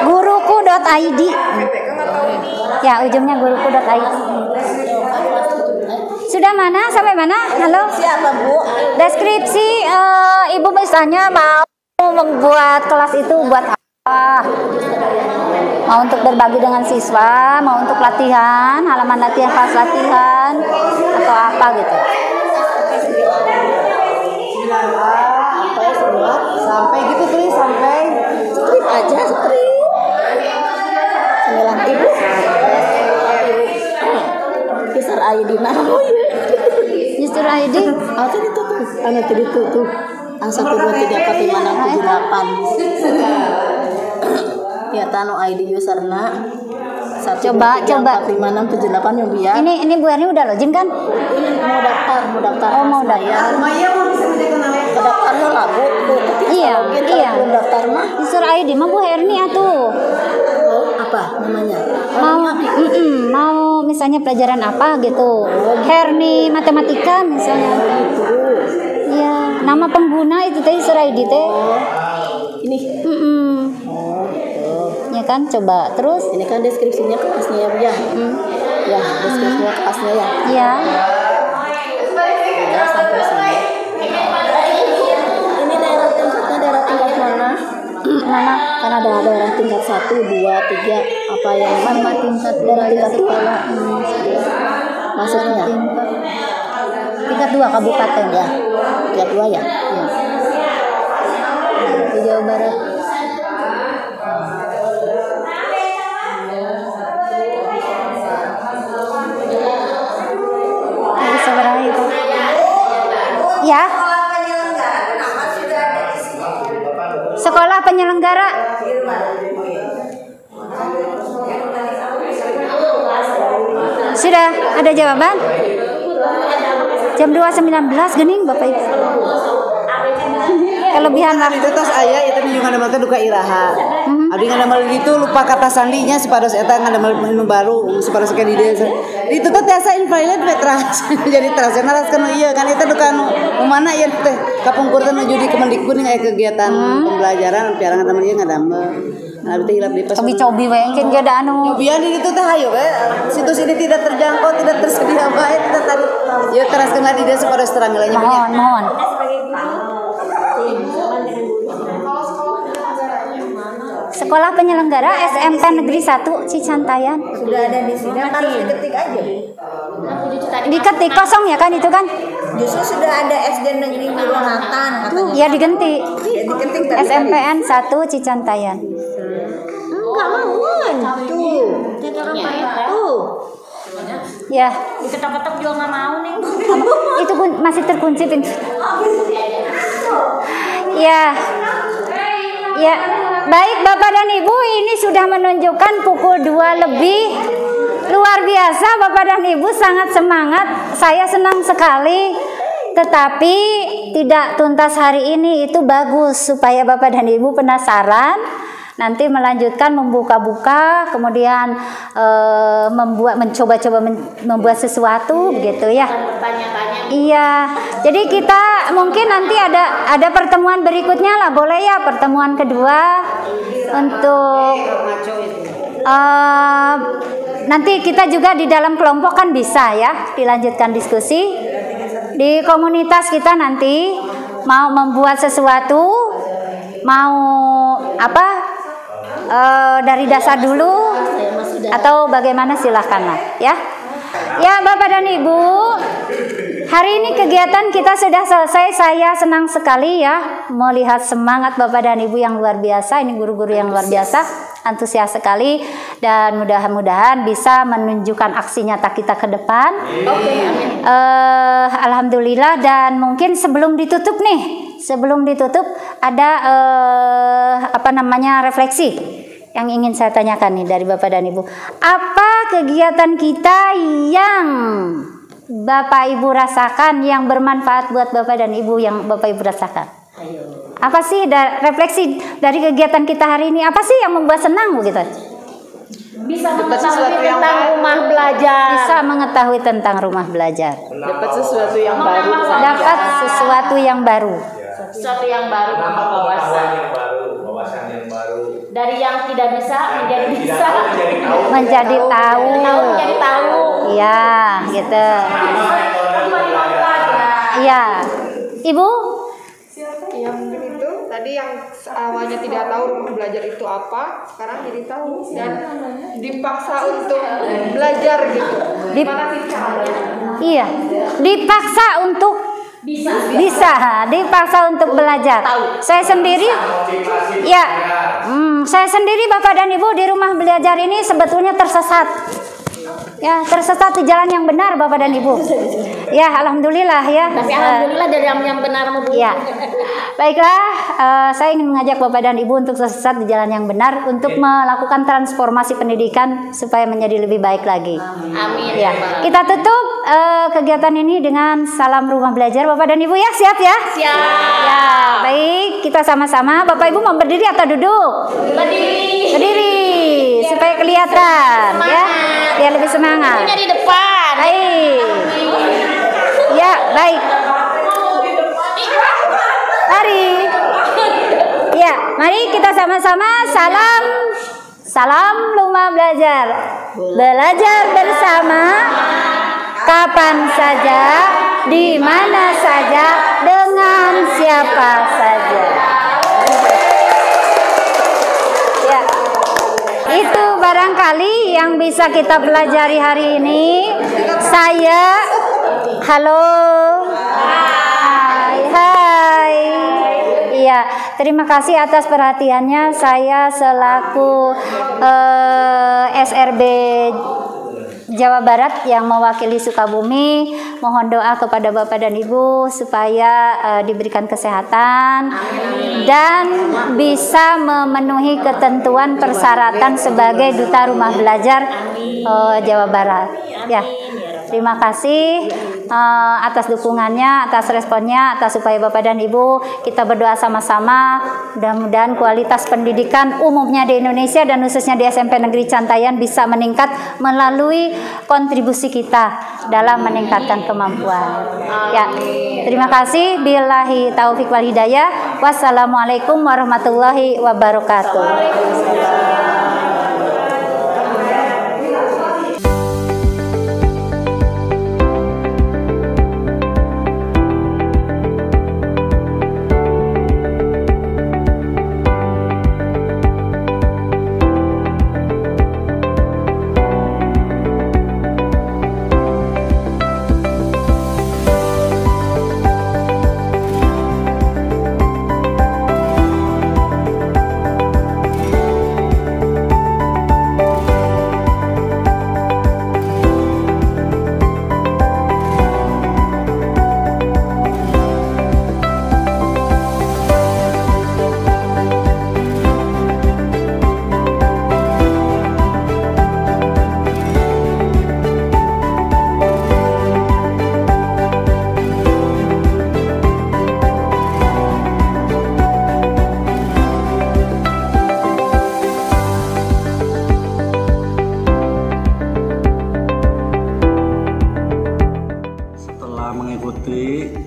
Guruku.id. Ya, ujungnya guruku.id. Sudah mana? Sampai mana? Halo? Siapa Bu? Deskripsi Ibu misalnya mau membuat kelas itu buat apa? Mau untuk berbagi dengan siswa, mau untuk latihan, halaman latihan, kelas latihan, atau apa gitu. Sampai gitu tulis sampai Strip aja strip. 9.000. User ID nah. User ID Ah tadi tuh. Anak tadi tuh. Angsa 3345678. Ya tanu ID userna. Coba. 5678 yang biar. Ini Bu Erni udah login kan? Mau daftar. Oh, mau daftar. Daftarnya lagu. Iya. Belum daftar mah. User ID mah Bu Erni atuh. Apa namanya? Mau misalnya pelajaran apa gitu. Herni matematika misalnya. Iya, nama pengguna itu teh user ID teh. Ini. Ya kan, coba terus. Ini kan deskripsinya kelasnya ya, Bu ya. Ya, deskripsinya kelasnya ya. Iya. Ya, sampai sini. Ini daerah tingkatnya daerah tingkat mana? Mana? Kan ada daerah tingkat 1, 2, 3 apa yang Mana tingkat daerah tingkat sekolah? Maksudnya Tingkat 2 kabupaten ya. Tingkat 2 ya. Di Jawa Barat. Seberapa itu? Ya. Sekolah penyelenggara. Sudah ada jawaban? Jam 2.19 gening Bapak Ibu. Kelebihan waktu. Itu tos aya itu juga nama duka iraha. Abdi ngadamel itu lupa kata sandinya sepados eta ngadamel nu baru sepados ke di dia. Itu teh tiasa invalid we trans. Jadi transnaras kan ieu kan eta duka nu mana ieu teh kapungkur teh nuju di Kemendikbud aya kegiatan pembelajaran piarangan teman ieu ngadamel. Nah, abdi hilap di pas. Cobi-cobi we engkeun ge da anu. Nyobian di ditu teh hayu we. Situs ini tidak terjangkau, tidak tersedia bae tidak tadi. Ieu teraskeun di dia sepados terang nilainya. Mohon. Sekolah penyelenggara SMP Negeri 1 Cicantayan. Sudah ada di sini, harus diketik aja. Diketik kosong ya kan itu kan? Justru sudah ada SD Negeri Wironatan katanya. Ya diganti. Ya, diketik tadi. SMPN 1 Cicantayan. Enggak mohon. Tuh. Tuh. Ya, Diketok-ketok juga nggak mau nih. itu pun masih terkunci pintu. Ya. Ya, baik Bapak dan Ibu, ini sudah menunjukkan pukul 2 lebih. Luar biasa Bapak dan Ibu, sangat semangat. Saya senang sekali. Tetapi tidak tuntas hari ini itu bagus supaya Bapak dan Ibu penasaran. Nanti melanjutkan membuka-buka, kemudian mencoba-coba membuat sesuatu begitu ya. Iya. Jadi kita mungkin nanti ada pertemuan berikutnya lah, boleh ya, pertemuan kedua untuk nanti kita juga di dalam kelompok kan bisa ya dilanjutkan diskusi. Di komunitas kita nanti mau membuat sesuatu, mau apa? Dari dasar dulu atau bagaimana silahkanlah ya. Ya Bapak dan Ibu, hari ini kegiatan kita sudah selesai. Saya senang sekali ya melihat semangat Bapak dan Ibu yang luar biasa. Ini guru-guru yang luar biasa, antusias sekali, dan mudah-mudahan bisa menunjukkan aksi nyata kita ke depan. Alhamdulillah. Dan mungkin sebelum ditutup ada refleksi yang ingin saya tanyakan nih dari Bapak dan Ibu. Apa kegiatan kita yang Bapak Ibu rasakan yang bermanfaat buat Bapak dan Ibu, yang Bapak Ibu rasakan? Apa sih refleksi dari kegiatan kita hari ini? Apa sih yang membuat senang begitu? Bisa mengetahui tentang rumah belajar. Bisa mengetahui tentang rumah belajar. Dapat sesuatu yang baru. Dapat sesuatu yang baru. Sesuatu yang baru, nambah wawasan. Wawasan yang baru. Dari yang tidak bisa menjadi bisa. Menjadi tahu. Menjadi tahu. Iya, gitu. Iya. Ibu? Yang itu tadi yang awalnya tidak tahu rumah belajar itu apa, sekarang jadi tahu dan dipaksa untuk belajar gitu. Gimana sih caranya? Iya. Dipaksa untuk dipaksa untuk belajar. Saya sendiri saya sendiri Bapak dan Ibu di rumah belajar ini sebetulnya tersesat. Ya, tersesat di jalan yang benar Bapak dan Ibu. Ya, alhamdulillah ya. Tapi alhamdulillah dari yang benar Bu. Ya. Baiklah, saya ingin mengajak Bapak dan Ibu untuk sesat di jalan yang benar untuk melakukan transformasi pendidikan supaya menjadi lebih baik lagi. Amin. Ya. Kita tutup kegiatan ini dengan salam rumah belajar Bapak dan Ibu ya. Siap ya? Siap. Ya, baik. Kita sama-sama. Bapak Ibu mau berdiri atau duduk? Berdiri. Berdiri supaya kelihatan ya. Biar lebih semangat. Punya di depan. Baik. Ya, baik. Mari. Ya, mari kita sama-sama salam rumah belajar. Belajar bersama kapan saja, di mana saja, dengan siapa saja. Ya. Itu barangkali yang bisa kita pelajari hari ini. Halo. Hai. Iya, terima kasih atas perhatiannya. Saya selaku SRB Jawa Barat yang mewakili Sukabumi, mohon doa kepada Bapak dan Ibu supaya diberikan kesehatan dan bisa memenuhi ketentuan persyaratan sebagai duta rumah belajar Jawa Barat. Ya, terima kasih atas dukungannya, atas responnya, atas supaya Bapak dan Ibu kita berdoa sama-sama. Mudah-mudahan kualitas pendidikan umumnya di Indonesia dan khususnya di SMP Negeri Cantayan bisa meningkat melalui kontribusi kita dalam meningkatkan kemampuan. Ya, terima kasih. Billahi taufik wal hidayah. Wassalamualaikum warahmatullahi wabarakatuh.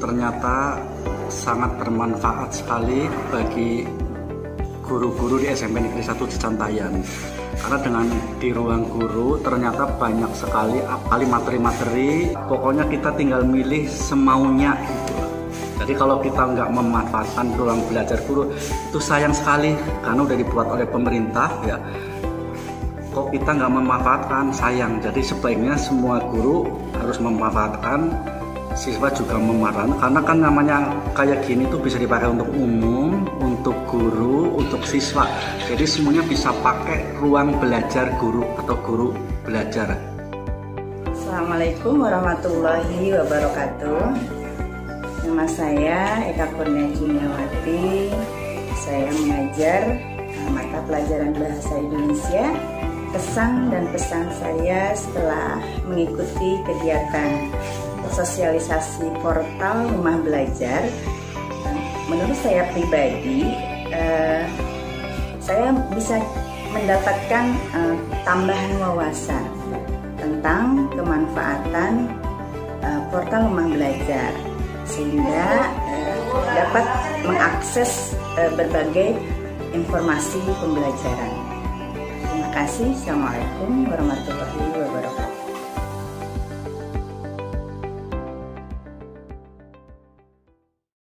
Ternyata sangat bermanfaat sekali bagi guru-guru di SMP Negeri 1 di Cantayan, karena dengan di ruang guru ternyata banyak sekali materi-materi, pokoknya kita tinggal milih semaunya gitu. Jadi kalau kita nggak memanfaatkan ruang belajar guru itu sayang sekali, karena udah dibuat oleh pemerintah ya. Kok kita nggak memanfaatkan, sayang. Jadi sebaiknya semua guru harus memanfaatkan, siswa juga memanfaatkan, karena kan namanya kayak gini tuh bisa dipakai untuk umum, untuk guru, untuk siswa. Jadi semuanya bisa pakai ruang belajar guru atau guru belajar. Assalamualaikum warahmatullahi wabarakatuh. Nama saya Eka Kurnia Juniawati. Saya mengajar mata pelajaran bahasa Indonesia. Kesan dan pesan saya setelah mengikuti kegiatan sosialisasi portal rumah belajar, menurut saya pribadi, saya bisa mendapatkan tambahan wawasan tentang kemanfaatan portal rumah belajar, sehingga dapat mengakses berbagai informasi pembelajaran. Terima kasih. Assalamualaikum warahmatullahi wabarakatuh.